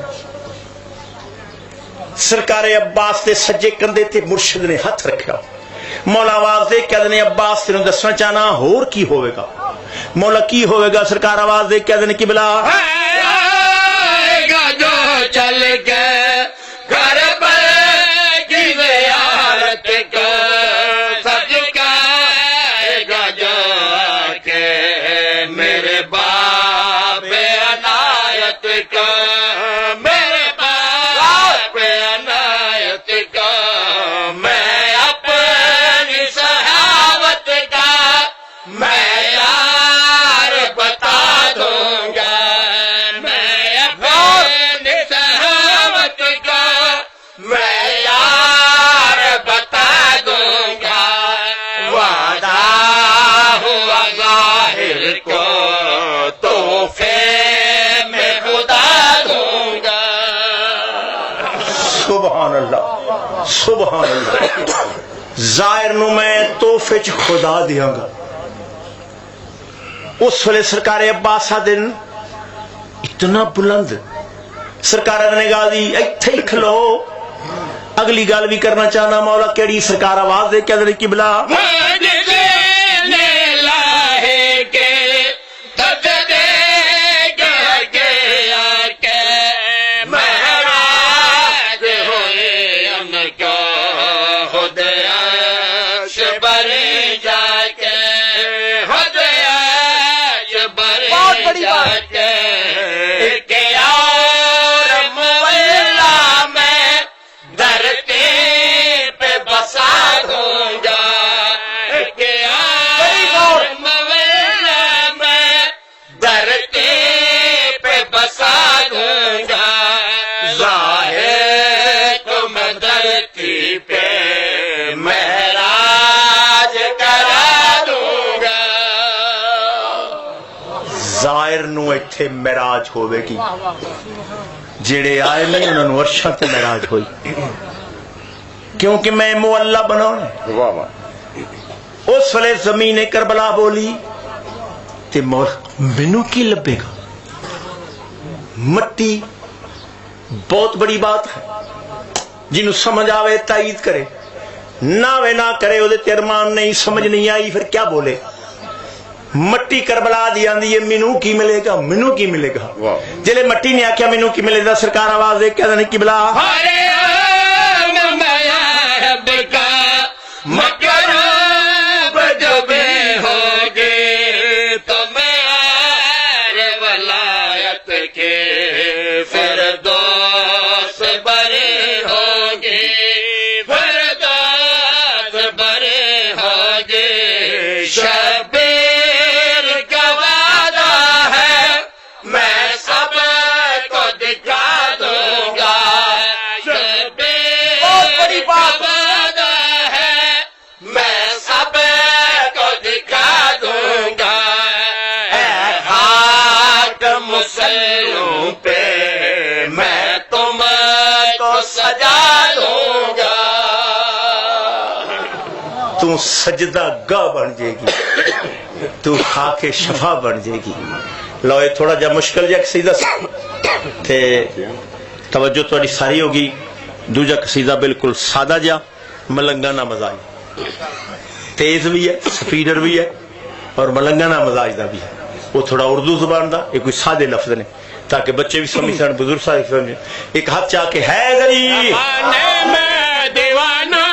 سرکار عباس دے سجے کندھے تے مرشد نے ہاتھ رکھیا. مولا آواز دے کے دے عباس تینوں دسنا چاہنا ہور کی ہوئے گا. مولا کی ہوئے گا؟ سرکار آواز دے کے دے قبلہ آئے گا جو چل کے گھر پر کی زیارت کا, سج کا آئے گا جو کے میرے باپ عنایت کا, میرے باپ عنایت کا. میں اپنی صحابت کا میں یار بتا دوں گا. میں اپنی صحابت کا میں یار بتا دوں گا. وعدہ ہوا ظاہر کو تحفے میں خدا دوں گا. سبحان اللہ سبحان اللہ. ظاہر نو میں تحفے چ خدا دیاں گا. اس ویلے سرکار عباس دن اتنا بلند, سرکار نے غازی ایتھے ہی کھلو. اگلی گل بھی کرنا چاہنا. مولا کیڑی؟ سرکار آواز دے کے دے قبلہ ایتھے معراج ہوے گی. جڑے آئے نہیں انہاں نوں عرشاں تے معراج ہوئی, کیونکہ میں معلّہ بناؤں. اس ویلے زمین کربلا بولی تے مینوں کی لبے گا؟ مٹی بہت بڑی بات ہے, جنوں سمجھ آوے تائید کرے, نہ وے نہ کرے وہ تے ارمان نہیں. سمجھ نہیں آئی پھر کیا بولے. مٹی کربلا دی آندی ہے مینوں کی ملے گا, مینوں کی ملے گا. جلے مٹی نے آکھیا مینوں کی ملے گا, سرکار آواز دے کے دے قبلہ تو سجدہ گاہ بن جائے گی, تو خاک شفا بن جائے گی. لو یہ تھوڑا جا مشکل جا قصیدہ تے توجہ تھوڑی ساری ہوگی. دوجا قصیدہ بالکل سادہ جا ملنگانہ مزاج, تیز بھی ہے, سپیڈر بھی ہے, اور ملنگانہ مزاج دا بھی ہے. وہ تھوڑا اردو زبان دا, یہ کوئی سادے لفظ نے تاکہ بچے بھی سمجھ سکیں, بزرگ سارے سمجھیں. ایک ہاتھ چاہ کے ہے دلی دیوانہ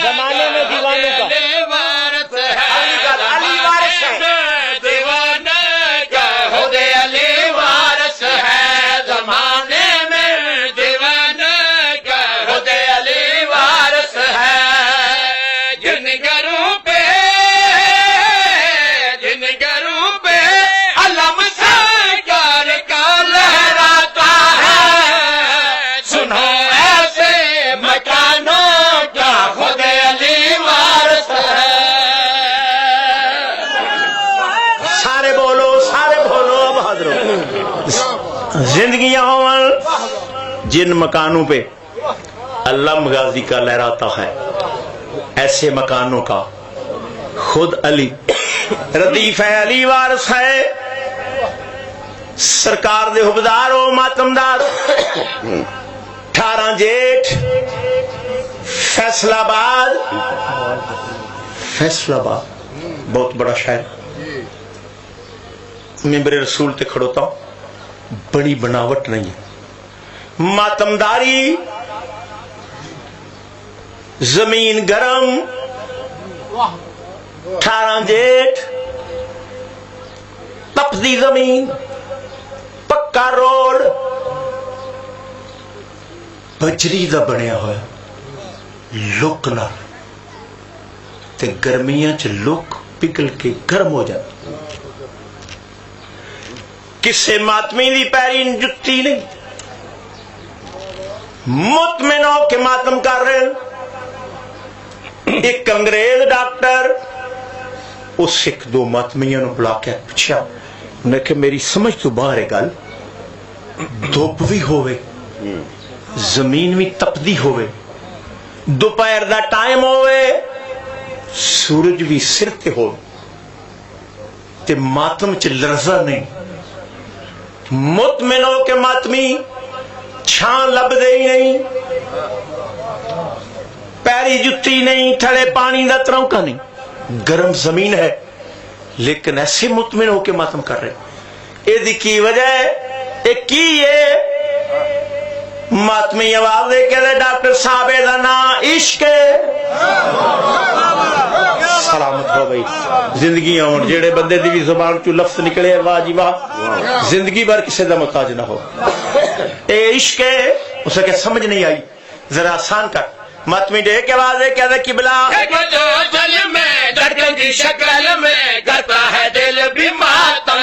زمانے جن گروں پہ علم سرکار کا لہراتا ہے، سنو ایسے مکانوں کا خود علی وارث ہے۔ سارے بولو اب حاضرو۔ زندگیاں ہوں جن مکانوں پہ علم غازی کا لہراتا ہے، ایسے مکانوں کا خود علی ردیف ہے، علی وارث ہے۔ سرکار دے حبدار و ماتمدار 18 جیٹھ فیصل آباد بہت بڑا شہر، ممبر رسول تے کھڑوتا ہوں، بڑی بناوٹ نہیں ہے، ماتمداری، زمین گرم، 18 جیٹھ، تپدی زمین، پکا روڈ، بجری دا بنیا ہوا لک نہ تے گرمیاں چ لک پگل کے گرم ہو جاتا۔ کسے ماتمی دی پیری جتی نہیں، مطمئن ہو کے ماتم کر رہے ہیں۔ ایک انگریز ڈاکٹر اس ایک دو ماتمیاں نو بلا کے پوچھا، انہیں کہ میری سمجھ تو باہر ہے گل، دھوپ بھی ہوئے، زمین بھی تپدی ہوئے، دوپہر دا ٹائم ہوئے، سورج بھی سر تے ہو تے ماتم چ لرزا نہیں، مطمئن ہو کے ماتمی چھان لب دے ہی نہیں، پیری جتی نہیں، تھڑے پانی دا ترونکا نہیں، گرم زمین ہے، لیکن ایسے مطمئن ہو کے ماتم کر رہے۔ یہ کی وجہ ہے ماتمی آواز دے کے ڈاکٹر صاحب دا نام عشق سلامت ہو گئی۔ زندگی آن جیڑے بندے دی بھی زبان چو لفظ نکلے واہ جی واہ، زندگی بھر کسی دا محتاج نہ ہو۔ اے عشق ہے، اسے کہ سمجھ نہیں آئی، ذرا آسان کر۔ ماتمی دے کے آواز دے کہ قبلہ دل میں دھڑکن کی شکل میں کرتا ہے دل بھی ماتم،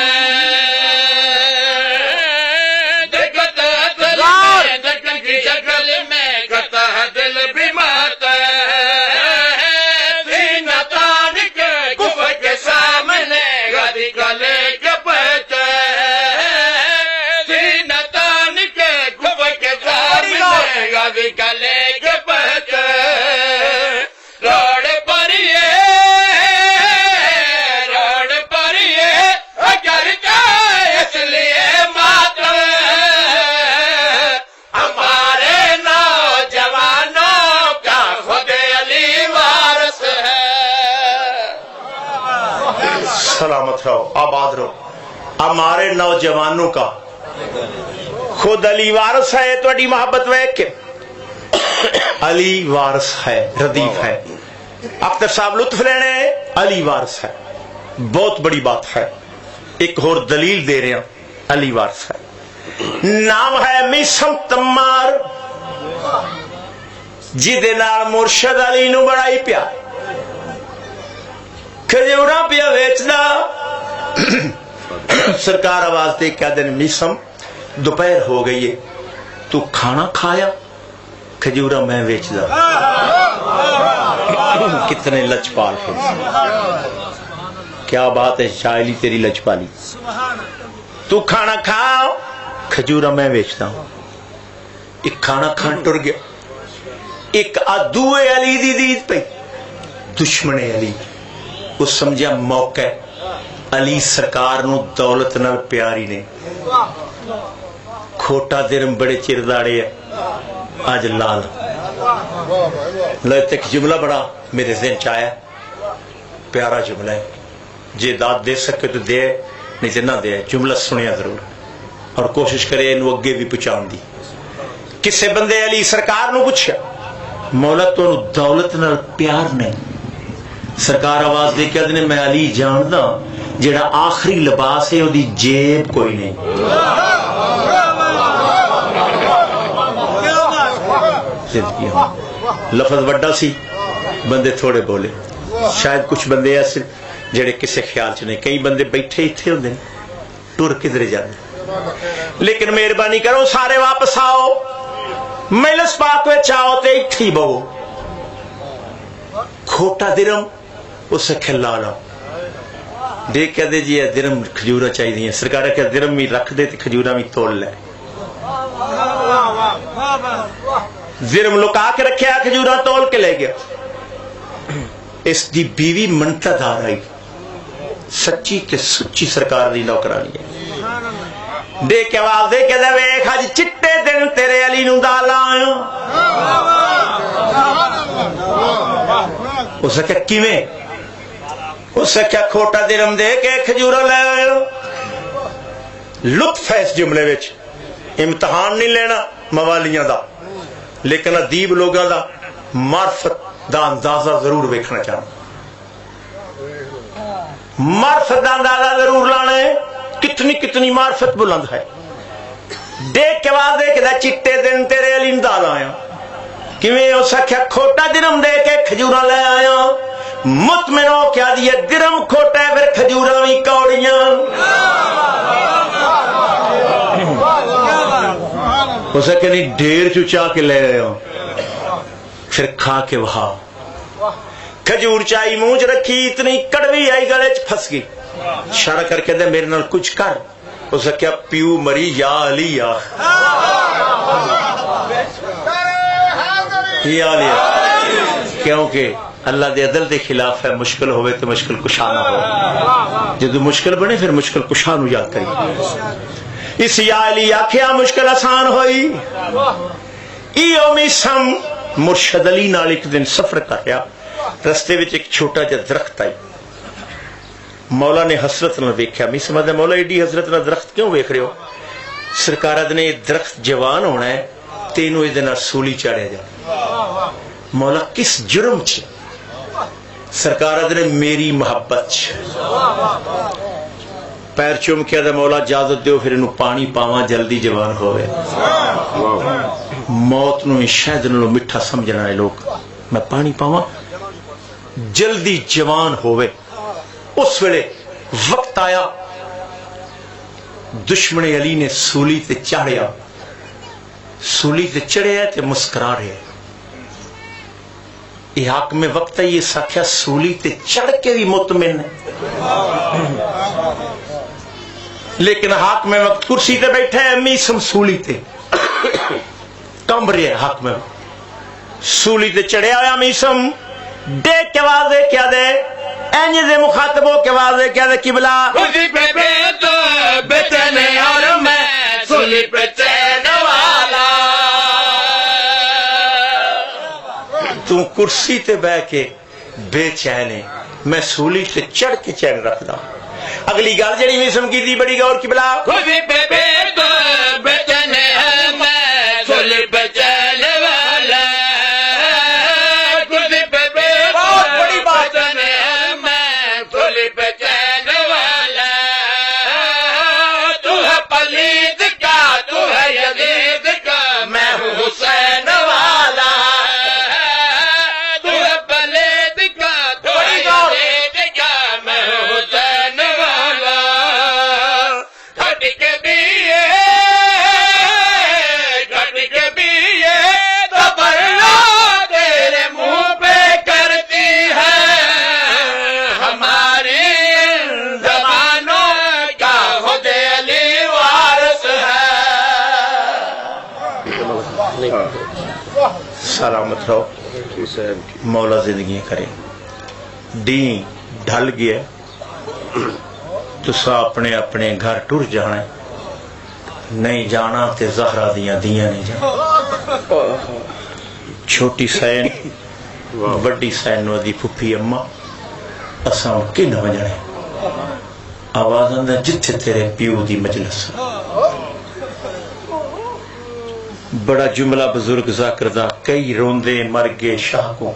دھڑکن کی شکل میں کرتا ہے دل بھی ماتم، سینہ تان کے کفر کے سامنے غازی کا لے کے پہنچے، سینہ تان کے کفر کے سامنے غازی کا لے کے پہنچے، روڈ پر یہ اگر جائے اس لیے ماتم، ہمارے نوجوانوں کا خود علی وارث ہے۔ سلامت رہو، آباد رہو۔ ہمارے نوجوانوں کا خود علی وارث ہے۔ تھوڑی محبت ویک کے علی وارث ہے، ردیف ہے۔ اختر صاحب لطف لینے، علی وارث ہے، بہت بڑی بات ہے۔ ایک اور دلیل دے رہے ہیں، علی وارث ہے۔ نام ہے میسم تمار، جدے نال مرشد علی نو بڑائی پیا، کھجورا پیا ویچدا۔ سرکار آواز دے کیا دن میسم دوپہر ہو گئی ہے، تو کھانا کھایا؟ کھجورا میں ویچدا۔ کتنے لچپال ہے، کیا بات ہے، شاعری تیری لچپالی۔ تو کھانا کھا، کھجورا میں بیچتا ہوں۔ ایک کھانا کھان ٹر گیا، ایک ادوے علی دی دید پہ، دشمن علی، وہ سمجھا موقع علی سرکار نو دولت نال پیاری نے، کھوٹا درم بڑے چرداڑے ہے، آج لال لے تک جملہ بڑا میرے ذہن چایا، پیارا جملہ ہے، جے داد دے سکے تو دے، نہیں تو نہ دے، جملہ سنیا ضرور اور کوشش کرے انو اگے بھی پہنچان دی۔ کسے بندے علی سرکار نو پوچھا، مولا تو دولت نال پیار نہیں؟ سرکار آواز دے کے دنے میں علی جاندا جڑا آخری لباس ہے دی جیب کوئی نہیں۔ لفظ وڈا سی بندے تھوڑے بولے شاید کچھ بندے ایسے جڑے کسے خیال چ نہیں کئی بندے بیٹھے اتنے ہوندے ٹر کدھر جاندے لیکن مہربانی کرو سارے واپس آؤ مجلس پاک وچ آؤ تے اتھے ہی بہو کھوٹا درم اسے کھلا لو دیکھ کے دے جی درم کھجورا چاہیے سرکار کہ درم بھی رکھ دے تے کھجورا بھی توڑ لے درم لکا کے رکھیا کھجورا تول کے لے گیا اس دی بیوی منتظر آئی سچی تے سچی سرکار دی نوکرانی ہے دیکھ کے آواز دے کے دے ویکھ اج چٹے دن تیرے علی نو دال آیا اسے کہ کیویں اسے کیا کھوٹا درم دے کے کھجورا لے آئے لطف ہے اس جملے وچ امتحان نہیں لینا موالیاں دا لیکن ادیب لوگاں دا معرفت دا اندازہ ضرور ویکھنا چاہنا معرفت دا اندازہ ضرور لانا ہے کتنی کتنی معرفت بلند ہے دیکھ کے بعد دیکھ دا چٹے دن تیرے علی دال آیا کیویں اس آکھیا کھوٹا درم دے کے کھجورا لے آیا مطمئن ہو کیا دیے درم کھوٹا ہے پھر کھجورا بھی کوڑیاں اسے کہ نہیں ڈھیر چچا کے لے آیا پھر کھا کے وہاں کھجور چائی مونج رکھی اتنی کڑوی آئی گلے چ پھس گئی اشارہ کر کے دے میرے نال کچھ کر اسے کیا پیو مری یا علی یا کیونکہ اللہ دے عدل دے خلاف ہے مشکل ہوئے تو مشکل کشا نہ ہو جدو مشکل بنے پھر مشکل کشا نو یاد کری اس یا علی آکھیا مشکل آسان ہوئی ایو میسم مرشد علی نال ایک دن سفر کر رہا رستے وچ ایک چھوٹا جا درخت آئی مولا نے حسرت نہ ویکھیا میسم دے مولا ایڈی حسرت نہ درخت کیوں ویکھ رہے ہو سرکار نے درخت جوان ہونا ہے تینوں یہ دن سولی چڑھے جا مولا کس جرم چ سرکار نے میری محبت پیر چوم کیا دے مولا اجازت دیو پھر انہوں پانی پاواں جلدی جوان ہوئے موت نو شاید نو مٹھا سمجھنا ہے لوگ میں پانی پاواں جلدی جوان ہوئے اس ویلے وقت آیا دشمن علی نے سولی تے چڑھیا سولی تے چڑھیا تے مسکرا رہے یہ حق میں وقت ہے یہ ساکھیا سولی تے چڑھ کے بھی مطمئن ہے لیکن حق میں وقت کرسی تے بیٹھے ہیں میسم سولی تے کم رہے حق میں سولی تے چڑھیا ہویا میسم دیکھ کے واضح کیا دے اینجے دے مخاطبوں کے واضح کیا دے قبلہ خوشی پہ بیت بیچنے اور میں سولی پہ چین والا تو کرسی تے بہ کے بے چینے میں سولی تے چڑھ کے چین رکھدا اگلی گل جڑی میسم کی تھی بڑی غور قبلہ خوشی پہ بیت بیچنے اور میں سولی پہ چین والا خوشی پہ بیت بہت بڑی بات بیچنے اور میں سولی پہ چین والا تو ہے پلید کا تو ہے یزید کا میں ہوں حسین والا تو ہے پلید کا تو ہے یزید کا میں ہوں حسین والا گھٹ کے دیے تبرا تیرے منہ پہ کرتی ہے ہماری زبانوں کا خود علی وارث ہے سلامت رہو مولا زندگی کرے دین ڈھل گیا تسا اپنے اپنے گھر ٹر جانا نہیں جانا تے زہرا دیاں نہیں جانا چھوٹی سین بڑی سین نو دی پھپھی اما اساں کن وجنے آواز اندر جتھے تیرے پیو دی مجلس بڑا جملہ بزرگ ذاکر دا کئی روندے مر گئے شاہ کو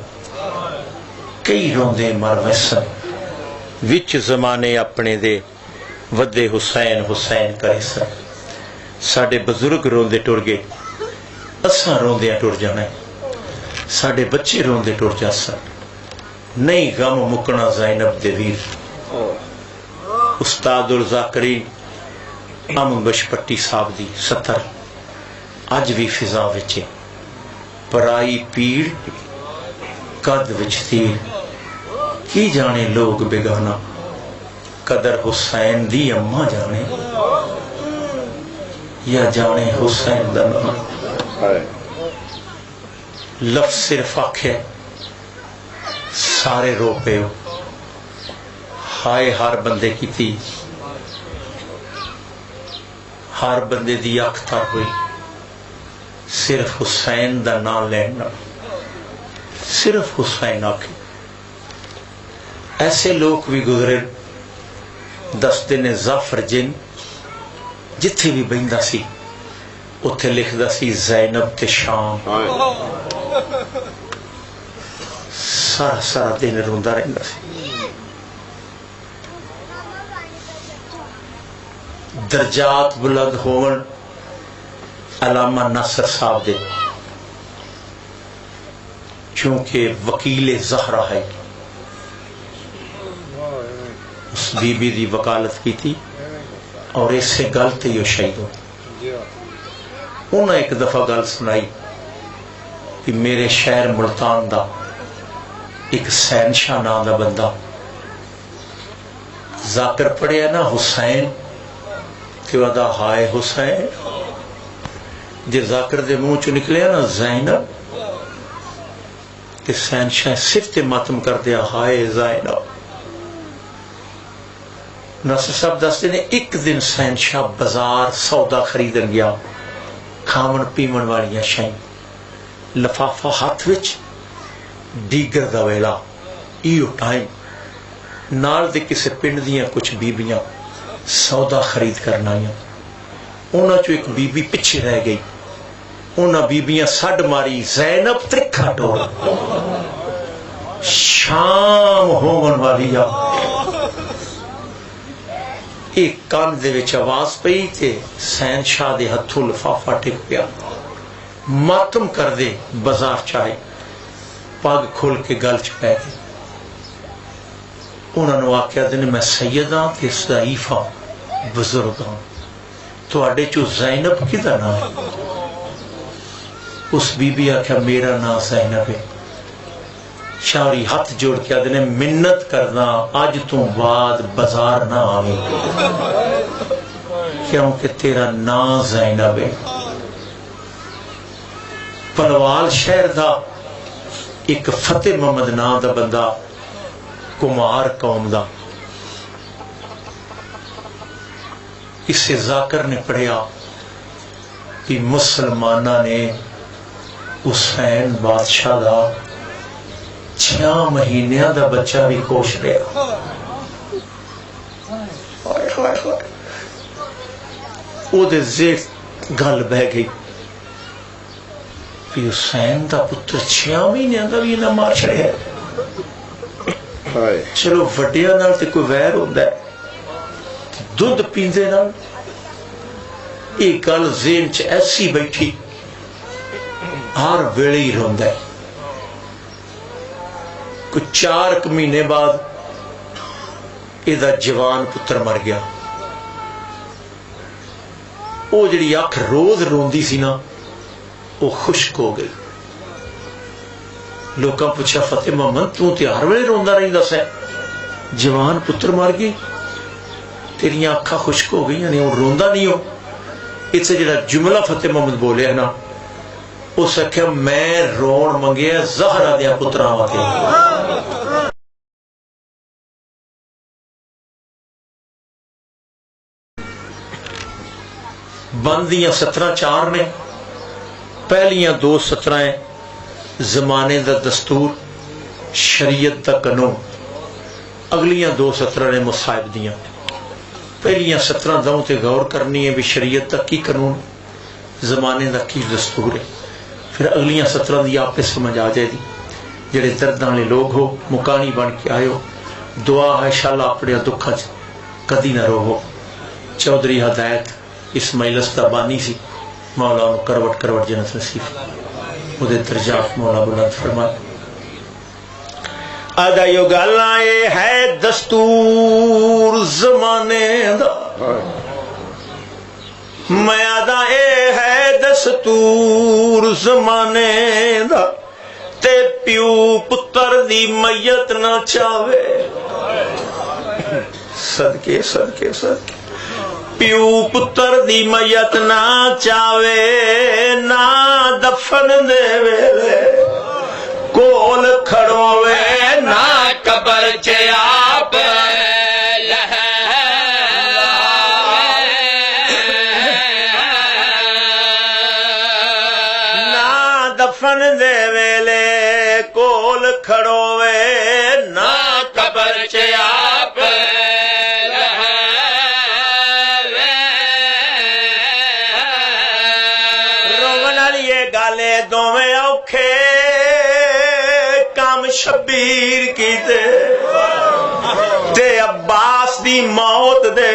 کئی روندے مر ویسن وچ زمانے اپنے دے ودے حسین حسین کرے سن ساڈے بزرگ روندے ٹر گئے اساں روندے ٹر جانا ساڈے بچے روندے ٹر جا سن نہیں غم مکنا زینب دے ویر استاد الذاکرین امن بشپٹی صاحب دی ستر اج بھی فضا وچ پرائی پیڑ قد وچ تیر کی جانے لوگ بیگانا قدر حسین دی اماں جانے یا جانے حسین دا نام لفظ صرف آکھے سارے رو پے ہو ہائے ہر بندے کی تھی ہر بندے دی اکھ تر ہوئی صرف حسین دا نام لینا صرف حسین آکھے ایسے لوگ بھی گزرے دس دن ظفر جن جتھے بھی بہندا سی اتھے لکھدا سی زینب تے شام سارا سارا دن روندا رہندا سی درجات بلند ہون علامہ ناصر صاحب دے چونکہ وکیل زہرا ہے اس بی بی دی وکالت کی تھی اور اس سے گل تے یہ شہید ہو انہیں ایک دفعہ گل سنائی کہ میرے شہر ملتان دا ایک سینشاہ نام دا بندہ ذاکر پڑھیا نا حسین کہ ودا ہائے حسین جے ذاکر دے منہ چو نکلیا نا زینب کہ سینشاہ صفت ماتم کر دیا ہائے زینب ناصر صاحب دستے نے ایک دن سینشاہ بازار سودا خریدن گیا کھاون پیمن والیاں شائیں لفافہ ہاتھ وچ دیگر دا ویلا ایو ٹائم نال دے کسے پنڈ دیاں کچھ بیبیاں سودا خرید کرنا آئیاں انہاں چو ایک بی بی پچھے رہ گئی انہاں بیبیاں سڈ ماری زینب ترکھا ٹور شام ہون والی آ ایک کان دے وچ آواز پئی تے سین شاہ دے ہتھوں لفافہ ٹک پیا ماتم کر دے بازار چاہے پاگ کھول کے گل چ پے گئے انہوں نے آخیا دن میں سید ہاں تے ضعیف ہاں بزرگ ہاں تواڈے چو زینب کدا نام ہے اس بی بی آخیا میرا نام زینب ہے شاوری ہاتھ جوڑ کے آدھنے منت کرنا آج تو بعد بازار نہ آوے کیونکہ تیرا نام زینب ہے پلوال شہر دا ایک فتح محمد نام دا بندہ کمار قوم دا اسے ذاکر نے پڑھیا کہ مسلمانہ نے حسین بادشاہ دا 6 مہینیاں دا بچہ بھی کوش لیا او دے زیر گل بہ گئی کہ حسین دا پتر 6 مہینیاں دا بھی نہ مار چھڑے چلو وڈیاں نال تے کوئی ویر ہوندا ہے دودھ پیندے نال ایک گل ذہن چ ایسی بیٹھی ہر ویلے ہی روندا ہے کچھ 4 مہینے بعد ایدہ جوان پتر مر گیا او جڑی اکھ روز روندی سی نا وہ خشک ہو گئی لوکاں پوچھا فتح محمد تو تے ہر ویلے روندا رہیندا سی جوان پتر مر گئی تیریاں اکھاں خشک ہو گئی یعنی وہ روندا نہیں ہو اتنے جڑا جملہ فتح محمد بولے ہے نا اس آخیا میں رون منگیا زہرا دیا پتراں واسطے بندیاں 17 نے پہلیاں 2 17 زمانے دا دستور شریعت دا قانون اگلیاں 2 17 نے مصائب دیاں پہلیاں 17 دوں تے غور کرنی ہے بھی شریعت دا کی قانون زمانے دا کی دستور ہے پھر اگلیاں 17 دی آپ پہ سمجھ آ جائے دی جڑے درداں والے لوگ ہو مکانی بن کے آئے ہو دعا ہے انشاءاللہ اپنے دکھاں کدی نہ رو چودھری ہدایت اسماعیل استابانی سی مولا انہوں کروٹ کروٹ جنت نصیب وہ دے درجات مولا بلند فرمائے آدھا یو گالاں یہ ہے دستور زمانے دا، میں آدھا یہ ہے دستور زمانے دا، تے پیو پتر دی میت نہ چاوے، صدقے صدقے صدقے، پیو پتر دی میت نہ چاوے، نہ دفن دے ویلے کول کھڑوے، نہ قبر چ آپ نہ دفن دے ویلے کول کھڑوے، نہ قبر چ آپ رومن والی یہ گالے دوویں اوکھے کام شبیر کیتے، تے عباس دی موت دے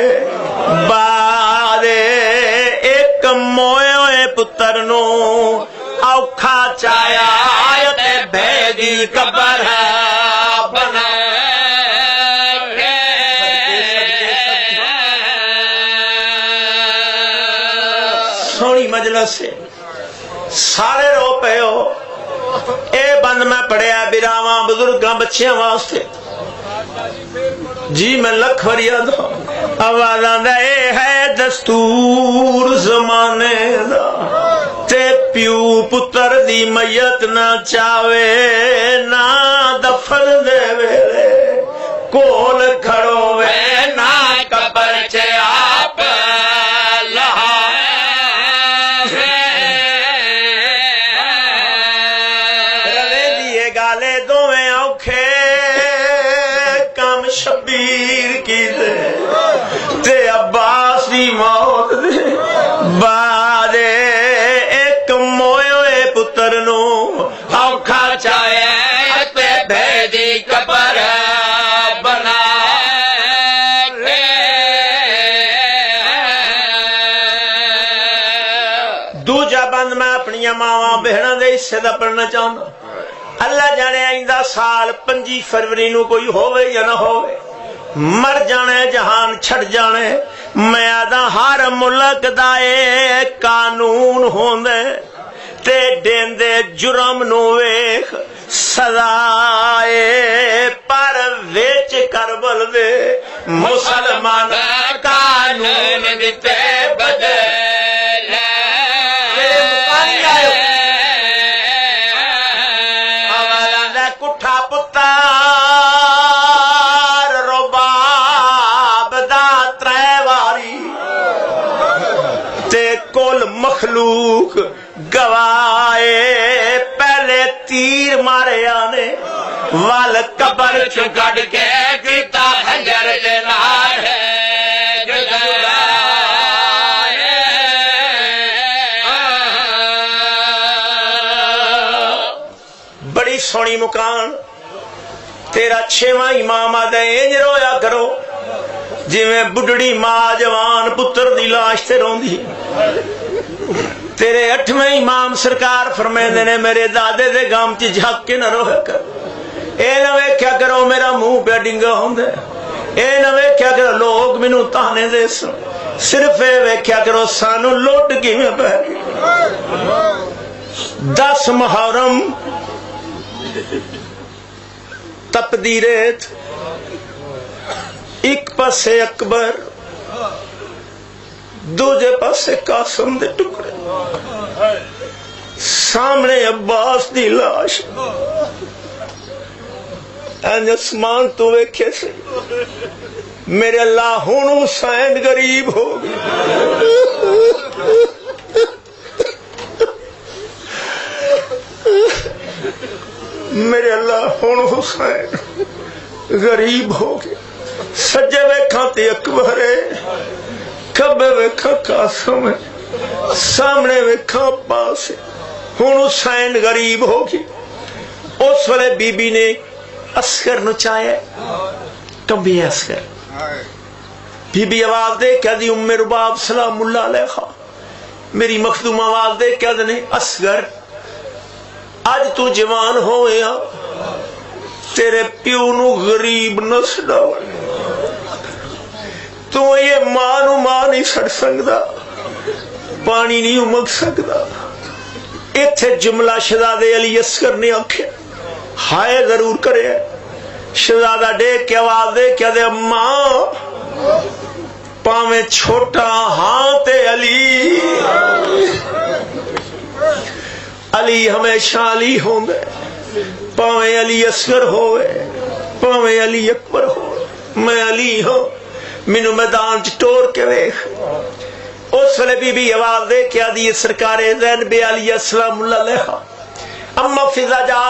بعد ایک موئے ہوئے پتر نو اوکھا چایا تے بھیجی قبر بنا سونی مجلس سے سارے رو پے ہو۔ اے بند میں پڑھیا براواں بزرگاں بچیاں واسطے، جی میں لکھ فریاد ہوں، آواز آندا اے ہے دستور زمانے دا، تے پیو پتر دی میت نہ چاوے، نہ دفن دے ویلے کول کھڑوے، نہ قبر چ آپ گالے دوویں اوکھے کم شبیر کی تے عباس دی موت دے بعد ایک موئے ہوئے پتر نو اوکھا چایا تے بھیجی قبر بنا دوجا بند میں اپنی ماواں بہناں دے حصے دا پڑھنا چاہنا۔ اللہ جانے آئندہ سال 5 فروری نو کوئی ہوئے یا نہ ہوئے، مر جانے جہان چھڑ جانے، میں آدھا ہر ملک دائے قانون ہوندے، تے دیندے جرم نو ویخ سزائے، پر ویچ کربل دے مسلمان قانون دیتے بدلے کٹھا پتار رباب دا 3 واری، تے کل مخلوق گوائے، پہلے تیر مارے آنے وال قبر چکڑ کے کیتا خنجر دے نال ہے بڑی سونی مکان تیرا 6واں امام آدھے انج رویا کرو جی میں بڈڑی ماں جوان پتر دی لاش تے روندی، تیرے 8ویں امام سرکار فرمیندے نے میرے دادے دے گام چ جھک کے نہ رویا کر، اے نہ ویکھیا کرو میرا منہ پہ ڈنگا ہوندا، اے نہ ویکھیا کرو لوگ مینوں تانے دے سن، صرف اے ویکھیا کرو سانو لٹ کیویں پے گئی۔ 10 محرم تپدی ریت، ایک پاسے اکبر دوجے پاسے قاسم دے ٹکڑے، سامنے عباس دی لاش، این اسمان تو ویکھے سی میرے اللہ ہن حسین غریب ہو گئی، میرے اللہ ہن حسین غریب ہو گیا، سجے ویکھاں تے اکبر ہے، کھبے ویکھاں قاسم ہے، سامنے ویکھاں عباس ہے، ہن حسین غریب ہو گیا۔ اس ویلے بی بی نے اصغر نو چاہیا، ٹمبی اصغر، بی بی آواز دے کہہ دی ام رباب سلام اللہ علیہ، میری مخدوم آواز دے کہہ دنے اصغر اج تو جوان ہویا، تیرے پیو نو غریب نہ سڑاو، تو یہ ماں نو ماں نہیں سڑ سکتا، پانی نہیں امک سکتا۔ ایتھے جملہ شہزادے علی اصغر نے آکھے ہائے ضرور کرے، شہزادہ ڈیک کے آواز دے کیا دے اماں پاویں چھوٹا ہاں تے علی، علی ہمیشہ علی ہوندے، پاویں علی اصغر ہوئے پاویں علی اکبر ہوئے، میں علی ہوں، مینوں میدان چ ٹور کے ویکھ۔ اس ویلے بی بی آواز دے کیا دی سرکار زینب علیہ السلام اللہ علیہ اما فضا جا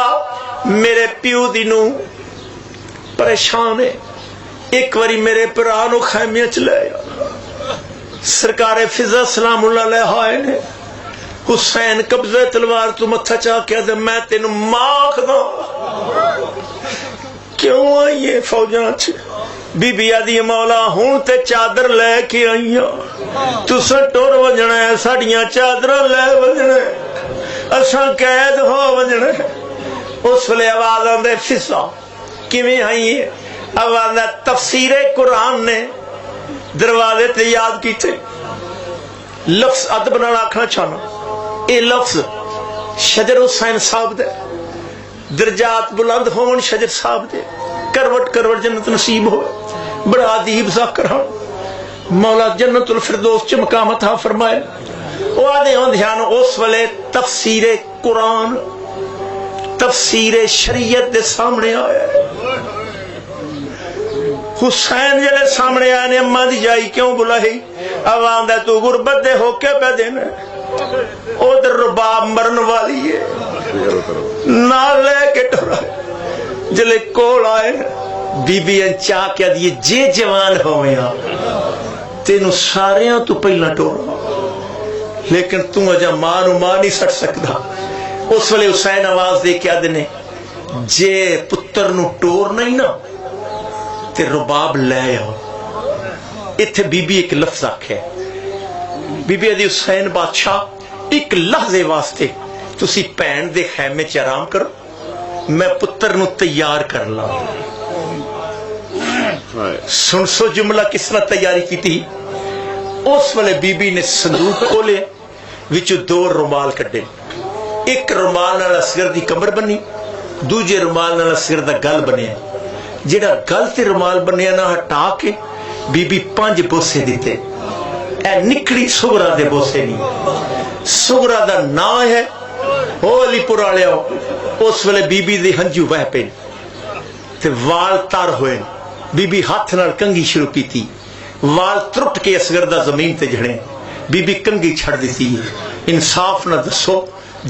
میرے پیو دی نو پریشان ہے، ایک واری میرے پرانو خیمے چ لے آ۔ سرکار فضا سلام اللہ علیہ آئے نے، حسین قبضے تلوار تو متھا چاہ کیا دے میں تینوں ماں کھدا کیوں آئیے فوجاں چ؟ بی بی آدھی مولا ہوں تے چادر لے کے آئیاں، تساں ٹور وجنا ہے، ساڈیاں چادراں لے وجنا ہے، اساں قید ہو وجنا ہے۔ اس ویلے آواز آندے فضا کیویں آئی ہے؟ آواز تفسیر قرآن نے دروازے تے یاد کیتے، لفظ ادب نال آکھنا چاہنا، اے لفظ شجر حسین صاحب دے، درجات بلند ہون شجر صاحب دے، کروٹ کروٹ جنت نصیب ہو، بڑا عدیب ذاکر ہاں، مولا جنت الفردوس چ مقام عطا فرمائے۔ او آدھے ہوں دھیان اس ویلے تفسیر قرآن تفسیر شریعت دے سامنے آیا ہے۔ حسین جلے سامنے آئے نے اما دی جائی کیوں بلائی؟ آوان دے تو غربت دے ہو کے پہ دینا، او در رباب مرن والی ہے، نہ لے کے ٹورا جلے کول آئے بی بی انچا کیا دیئے جے جوان ہوئے تینوں ساریاں تو پہلا ٹورا، لیکن تم اجا مانو ماں نہیں سٹ سکتا۔ اس ویلے حسین آواز دے کیا دینے جے پتر نو ٹور نہیں نا تے رباب لے آؤ۔ اتھے بی بی ایک لفظ آکھے، بی بی ادھی حسین بادشاہ ایک لحظے واسطے تسی پین دے خیمے چ آرام کرو، میں پتر نو تیار کر لا۔ سن سو جملہ کس نے تیاری کی تھی؟ اس ویلے بی بی نے صندوق کھولے، وچوں دو رومال کڈے، ایک رومال نال اصغر دی کمر بنی، دوجے رومال نال اصغر دا گل بنیا، جڑا گل تے رومال بنیا نہ ہٹا کے بی بی 5 بوسے دیتے۔ اے نکڑی سغرا دے بوسے نہیں، سغرا دا نا ہے او علی پور والے۔ اس ویلے بی بی دے ہنجو بہ پے تے وال تار ہوئے، بی بی ہاتھ نال کنگھی شروع کی تھی، وال ترٹ کے اصغر دا زمین تے جھڑے، بی بی کنگھی چھڑ دیتی۔ انصاف نہ دسو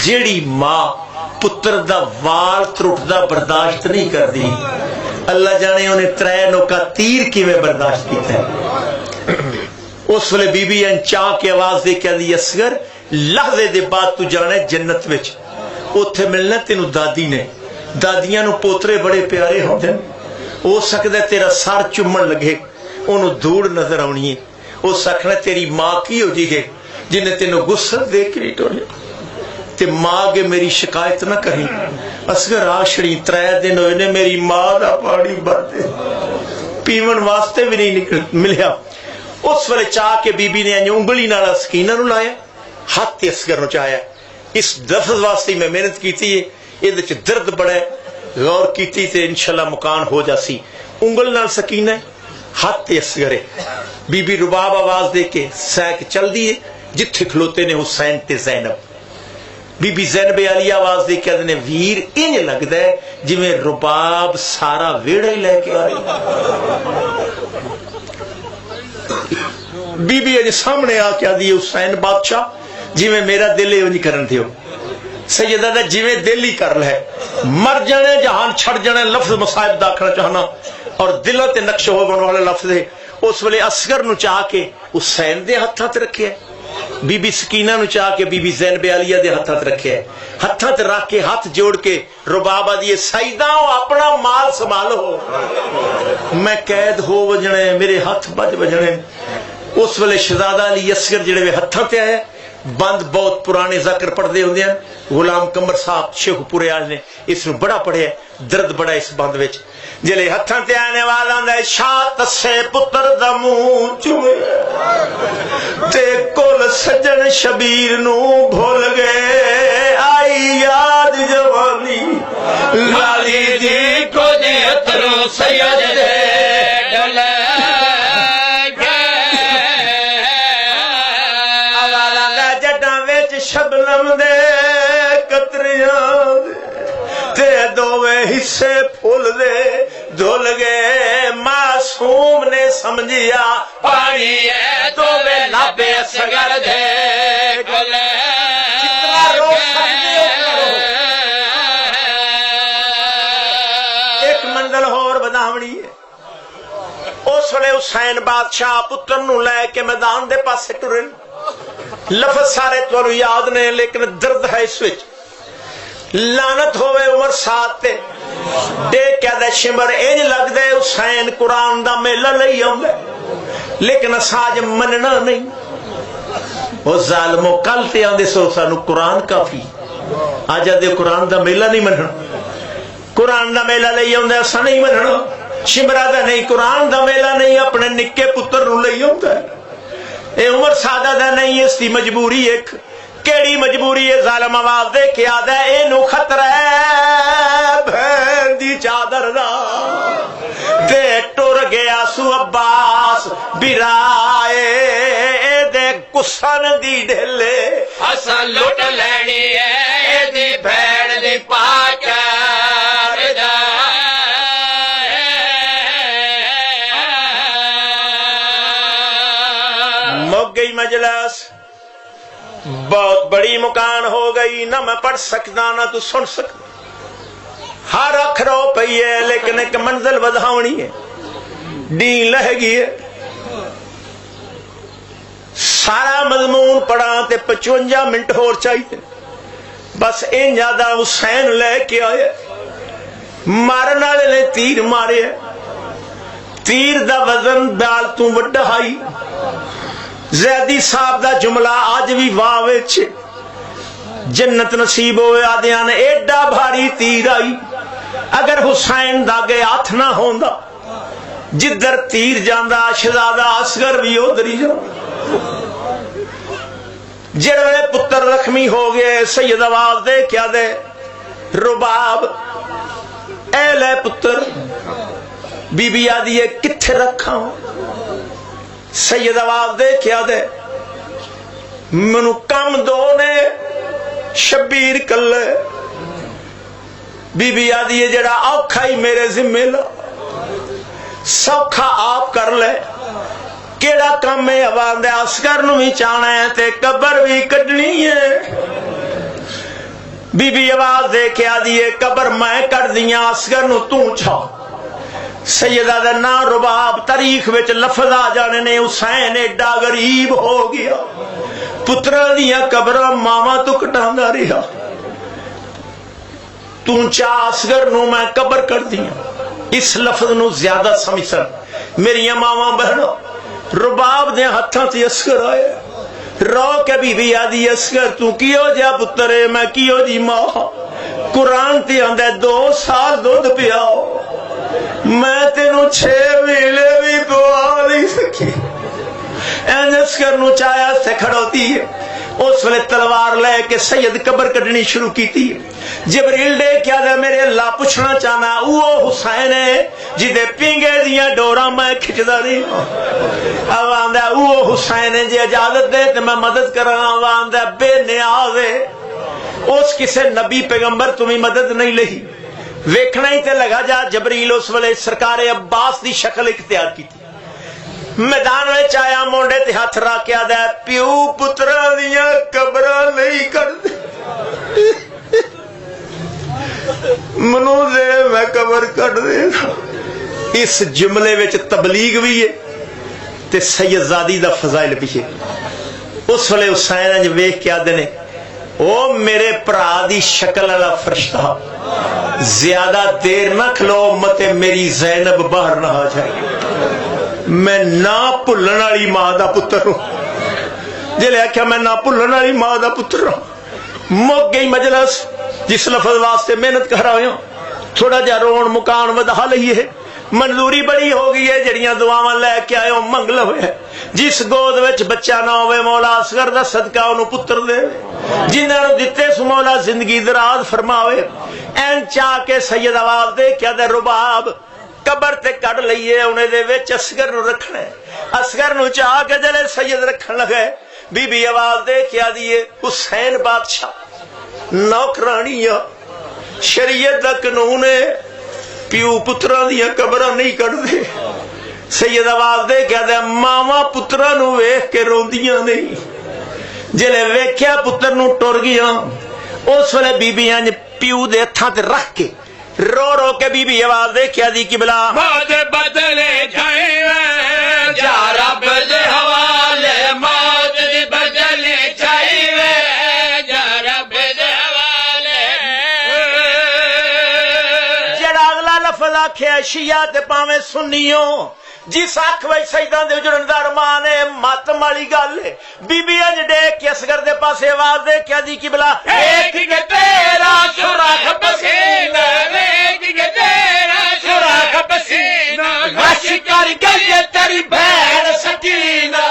جیڑی ماں پتر دا وال ترٹ دا برداشت نہیں کر دی، اللہ جانے انہیں 3 نوکا تیر کی میں برداشت کیتا ہے۔ اس ویلے بی بی انچا کے آواز دے کیا دی اصغر لحظے دے بعد تو جانے جنت وچ اوتھے ملنا تینوں دادی نے، دادیاں نو پوترے بڑے پیارے ہوندے، ہو سکتا ہے تیرا سر چومن لگے انہوں دھوڑ نظر آنی ہے، وہ سکھنا تیری ماں کی ہو جی گے جنہیں تینوں غسل دے کے نہیں ٹوریا تے ماں گے میری شکایت نہ کریں۔ اصغر آشڑی 3 دن ہوئے نے میری ماں دا پاڑی بردے پیون واسطے بھی نہیں ملیا۔ اس ویلے چاہ کے بی بی نے انگلی نالا سکینہ نو لایا، ہاتھ تے اصغر نو چاہیا۔ اس لفظ واسطے میں محنت کی تھی، یہ درد بڑا ہے، غور کی تھی تے انشاءاللہ مکان ہو جاسی۔ انگل نال سکینہ ہاتھ تے اصغر ہے، بی بی رباب آواز دے کے سیک چل دیے جتھے کھلوتے نے حسین تے زینب۔ بی بی زینب علی آواز دے کے نے ویر انج لگدا ہے جویں رباب سارا ویڑا ہی لے کے آئی۔ بی بی اج سامنے آ کے آدھی حسین بادشاہ جویں میرا دل ہے انج کرن دیو۔ سیدہ دا جویں دل ہی کر لے، مر جانے جہان چھڑ جانے لفظ مصائب داخل چاہنا اور دلوں تے نقش ہو بن والے لفظ ہے۔ اس ویلے اصغر نو چاہ کے حسین دے ہتھاں تے رکھے، بی بی سکینہ نو چاہ کے بی بی زینب علیہ دے ہتھاں تے رکھے، ہتھاں تے رکھ کے ہاتھ جوڑ کے رباب آدھی سیدہ اپنا مال سنبھالو، میں قید ہو وجنے، میرے ہاتھ بج وجنے۔ اس ویلے شہزادہ علی اصغر جڑے ہتھاں تے آئے، بند بہت پرانے ذکر پڑھ دے ہوندے ہیں، غلام قمر صاحب شیخ پورے والے نے اس نو بڑا پڑھیا، درد بڑا اس بند وچ، جلے ہتھاں تے آنے والا ہوندا ہے شاہ تسے پتر دا منہ چومے تے کول سجن شبیر نو بھول گئے، آئی یاد جوانی لالی دی کو دے اترو سید دے ڈلے شبنم دے قطریاں تے دوویں حصے پھول دے دھل گئے، معصوم نے سمجھیا پانی ہے تو وے لابے سگر دے گلے ایک منزل ہور بداونی ہے۔ اس ویلے حسین بادشاہ پتر نو لے کے میدان دے پاسے ٹرن، لفظ سارے تو یاد نے لیکن درد ہے اس وچ، لعنت ہوئے عمر ساتھ تے ڈے کیا دے شمر انج لگ دے حسین قرآن دا میلہ لئی آؤں لیکن اساج مننا نہیں، وہ ظالمو کل تے آندے سو سانو قرآن کافی، آج دے قرآن دا میلہ نہیں مننا، قرآن دا میلہ لئی آؤں دے اسا نہیں مننا، شمرہ دا نہیں، قرآن دا میلہ نہیں، اپنے نکے پتر نو لئی آؤں دے، اے عمر سادہ دا نہیں، اس دی مجبوری ایک، کیڑی مجبوری ہے؟ ظالم آواز دے کے آدھا ہے اے نو خطر ہے بھین دی چادر دا تے ٹر گیا سو عباس برائے اے دے کسن دی ڈھلے اساں لٹ لینی ہے دی بھین دی پاک رضا مک گئی مجلس، بہت بڑی مکان ہو گئی، نہ میں پڑھ سکتا نہ تو سن سکتا، ہر اکھ رو پئی ہے لیکن ایک منزل بدھاونی ہے، ڈین لہ گئی ہے، سارا مضمون پڑھا تے 55 منٹ ہور چاہیے، بس ان زیادہ حسین لے کے آئے، مارن والے نے تیر مارے، تیر دا وزن دال تو وڈا ہائی، زیدی صاحب دا جملہ آج بھی واہ وچ جنت نصیب ہوئے آدھیاں نے ایڈا بھاری تیر آئی، اگر حسین دا گئے ہاتھ نہ ہوندا جدھر تیر جاندا شہزادہ اصغر بھی ادھر ہی جاندا، جڑے پتر زخمی ہو گئے سید آواز دے کیا دے رباب اے لے پتر، بی بی آدھی ہے کتھے رکھا ہوں، سید آواز دے کیا دے منو کم دو نے شبیر کلے، بی بی آدھی ہے جڑا اوکھا ہی میرے ذمہ لا، سوکھا آپ کر لے، کیڑا کم ہے آواز دے اصغر نو بھی چانا ہے تے قبر بھی کڈنی ہے، بی بی آواز دے کیا دیئے قبر میں کر دیاں اصغر نو تو چھا، سیدہ دا نا رباب تاریخ وچ لفظ آ جانے نے حسین ایڈا غریب ہو گیا، پترہ دیا قبرہ ماما تو کٹاندہ رہا، تو چاہ اصغر نو میں قبر کر دیا، اس لفظ نو زیادہ سمجھ سن میری ماما بہنوں، رباب دے ہتھاں تے اصغر آئے، رو کے بی بی آدھی اصغر تو کیو جا پترے میں کیو جی ماں، قرآن تے اندے 2 سال دودھ پیاؤ، میں تینوں 6 ویلے بھی دعا نہیں سکی، اینس کرنو چاہیا سے کھڑوتی ہے، اس وقت تلوار لے کے سید قبر کٹنی شروع کی تھی، جبریل دے کیا دے میرے اللہ پوچھنا چاہنا وہ حسین ہے جدے پینگے دیا ڈورا میں کھچ دا رہی آوان دے وہ حسین ہے جی اجازت دے تے میں مدد کرنا، آوان دے بے نیاز ہے، اس کسے نبی پیغمبر تمہیں مدد نہیں لہی، ویکھنا ہی تے لگا جا جبریل اس ویلے سرکار عباس دی شکل اختیار کی تھی، میدان میں چایا مونڈے تے ہاتھ را کیا دے پیو پترا دیا قبرہ نہیں کر دے منو دے میں قبر کٹ دے، اس جملے وچ تبلیغ بھی ہے تے سید زادی دا فضائل بھی ہے، اس ویلے حسین انج ویکھ کیا دے نے او میرے پرا دی شکل والا فرشتہ زیادہ دیر نہ کھلو متے میری زینب باہر نہ آ جائے، میں نہ بھلن والی ماں دا پتر ہوں، جلے آخیا میں نہ بھلن والی ماں دا پتر ہوں، مک گئی مجلس جس لفظ واسطے محنت کر رہا ہوں تھوڑا جہا رون مکان ودا لئیے منظوری بڑی ہو گئی ہے جڑیاں دعاواں لے کے آئے ہو منگ لو جس گود وچ بچہ نہ ہوئے مولا اصغر دا صدقہ انہوں پتر دے جنہاں نو دتے سو مولا زندگی دراز فرماوے این چاہ کے سید آواز دے کیا دے رباب قبر تے کڑ لئیے انہیں دے وچ اصغر نو رکھنے اصغر نو چاہ کے جلے سید رکھن لگے بی بی آواز دے کیا دیئے حسین بادشاہ نوکرانیاں شریعت دا قانون ہے پیو پتران دیا قبران نہیں کر دے سید آواز دے کیا دے ماما پتران نو ویکھ کے روندیاں نہیں جلے ویکھیا پتر نو ٹر گیا اس ویلے بی بی پیو دے ہتھاں تے رکھ کے رو رو کے بی بی آواز دے کیا دی قبلہ موت بدلے جائے جا رب دے حوالے موت بدلے جائے جا رب دے حوالے جڑا اگلا لفظ آکھیا شیعہ تے پاویں سنیوں جس آنکھ وچ سجدہ دے اجڑن دا ارمان ہے ماتم والی گل ہے بی بی اج ڈیک کے اصغر دے پاسے آواز دے کیا دی قبلہ ایک کے تیرا سوراخ پسینہ ایک کے تیرا سوراخ پسینہ غش کر گئی تیری بہن سکینہ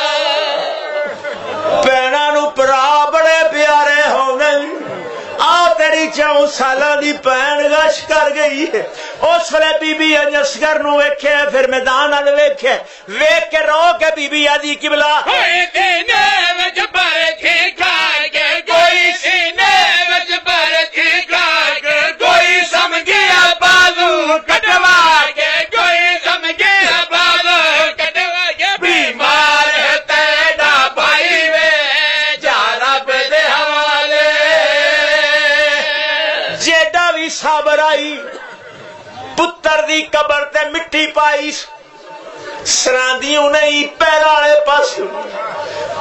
بہناں نو پرا بڑے پیارے ہو گئے آ تیری 4 سالاں دی بہن غش کر گئی ہے اس ویلے بی بی اصغر نو ویکھے پھر میدان ال ویکھے ویکھ کے رو کے بی بی آدی قبلہ کوئی سینے وچ برکھی کھا کے کوئی سینے وچ برکھی کھا کے کوئی سمجھیا بازو کٹوا کے کوئی سمجھیا بازو کٹوا کے بیمار ہے تیرا بھائی وے جا رب دے حوالے جیڈا بھی صبر آئی پتر دی قبر تے مٹی پائی سراندیوں نہیں پیرا والے پاس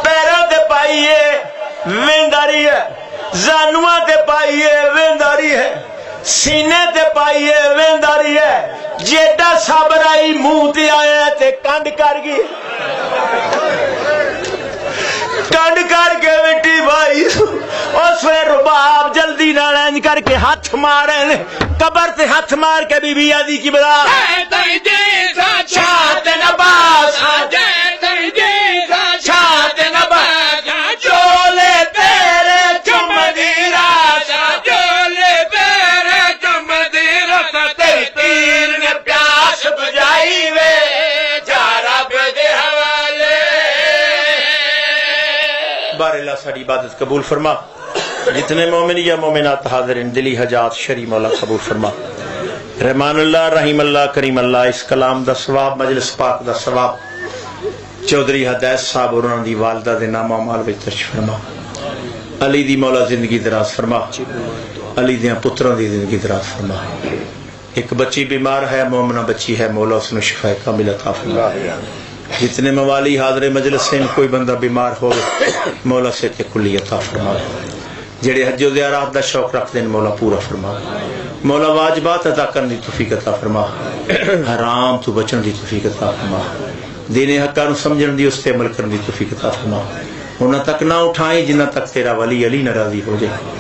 پیروں تے پائیے وینداری ہے زانواں تے پائیے وینداری ہے سینے تے پائیے وینداری ہے جیڈا صبر آئی منہ تے آیا تے کنڈ کر گئی کنڈ کر کے مٹی پائی اس وے رباب جلدی نال انج کر کے ہاتھ مارے قبر تے ہاتھ مار کے بی بی آدی کی بلا چھات نباس چھات نباس چولے تیرے چم دی راسا چولے تیرے چم دی راسا تیری پیر نے پیاس بجائی وے جا رب دے حوالے بار اللہ ساری عبادت قبول فرما جتنے مومن یا مومنات حاضر ان دلی حجات شری مولا قبول فرما رحمان اللہ رحیم اللہ کریم اللہ اس کلام دا ثواب مجلس پاک دا ثواب چودھری ہدایت صاحب اور انہوں دی والدہ دے نامہ مال وچ درج فرما علی دی مولا زندگی دراز فرما علی دیاں پتروں دی زندگی دراز فرما ایک بچی بیمار ہے مومنہ بچی ہے مولا اس نے شفا کامل عطا فرما جتنے موالی حاضر مجلس سے کوئی بندہ بیمار ہو مولا سے کلی عطا فرما جڑے حج و زیارات دا شوق رکھتے ہیں مولا پورا فرما مولا واجبات عطا کرنے دی توفیق عطا فرما حرام تو بچن دی توفیق عطا فرما دین حقاں نو سمجھن دی اس تے عمل کرنے دی توفیق عطا فرما انہاں تک نہ اٹھائیں جنہ تک تیرا ولی علی ناراضی ہو جائے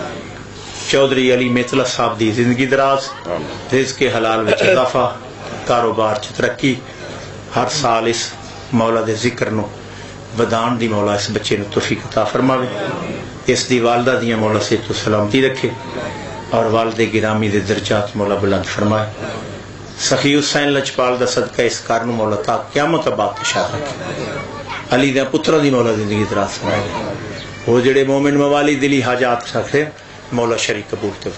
چودھری علی میتلا صاحب دی زندگی دراز رزق حلال وچ اضافہ کاروبار چ ترقی ہر سال اس مولا دے ذکر نو ودان دی مولا اس بچے نو توفیق عطا فرماوے اس دی والدہ دیاں مولا سے تو سلامتی رکھے اور والد گرامی دے درجات مولا بلند فرمائے سخی حسین لجپال دا صدقہ اس کارنو مولا تا قیامت بعد تشاہ رکھے علی دے پتروں دی مولا زندگی دراز فرمائے وہ جڑے مومن موالی دلی حاجات رکھے مولا شریک قبول تے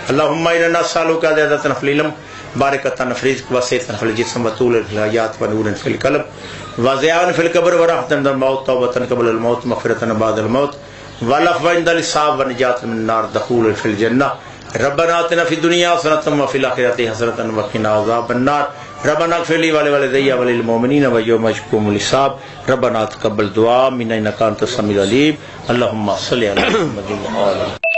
اللہم انا نسألک زیادۃ فی العلم بارکۃ فی الرزق وسعۃ فی الجسم وطول الحیات ونور فی القلب وضیاء فی القبر ورحمۃ عند الموت توبۃ قبل الموت مغفرۃ بعد الموت والعفو عند الحساب ونجاۃ من النار دخول فی الجنہ ربنا آتنا فی الدنیا حسنۃ وفی الآخرۃ حسنۃ وقنا عذاب النار ربنا اغفر لی ولوالدی وللمؤمنین ویوم یقوم الحساب ربنا تقبل دعاء منا انک انت السمیع العلیم اللهم صل علی محمد وعلی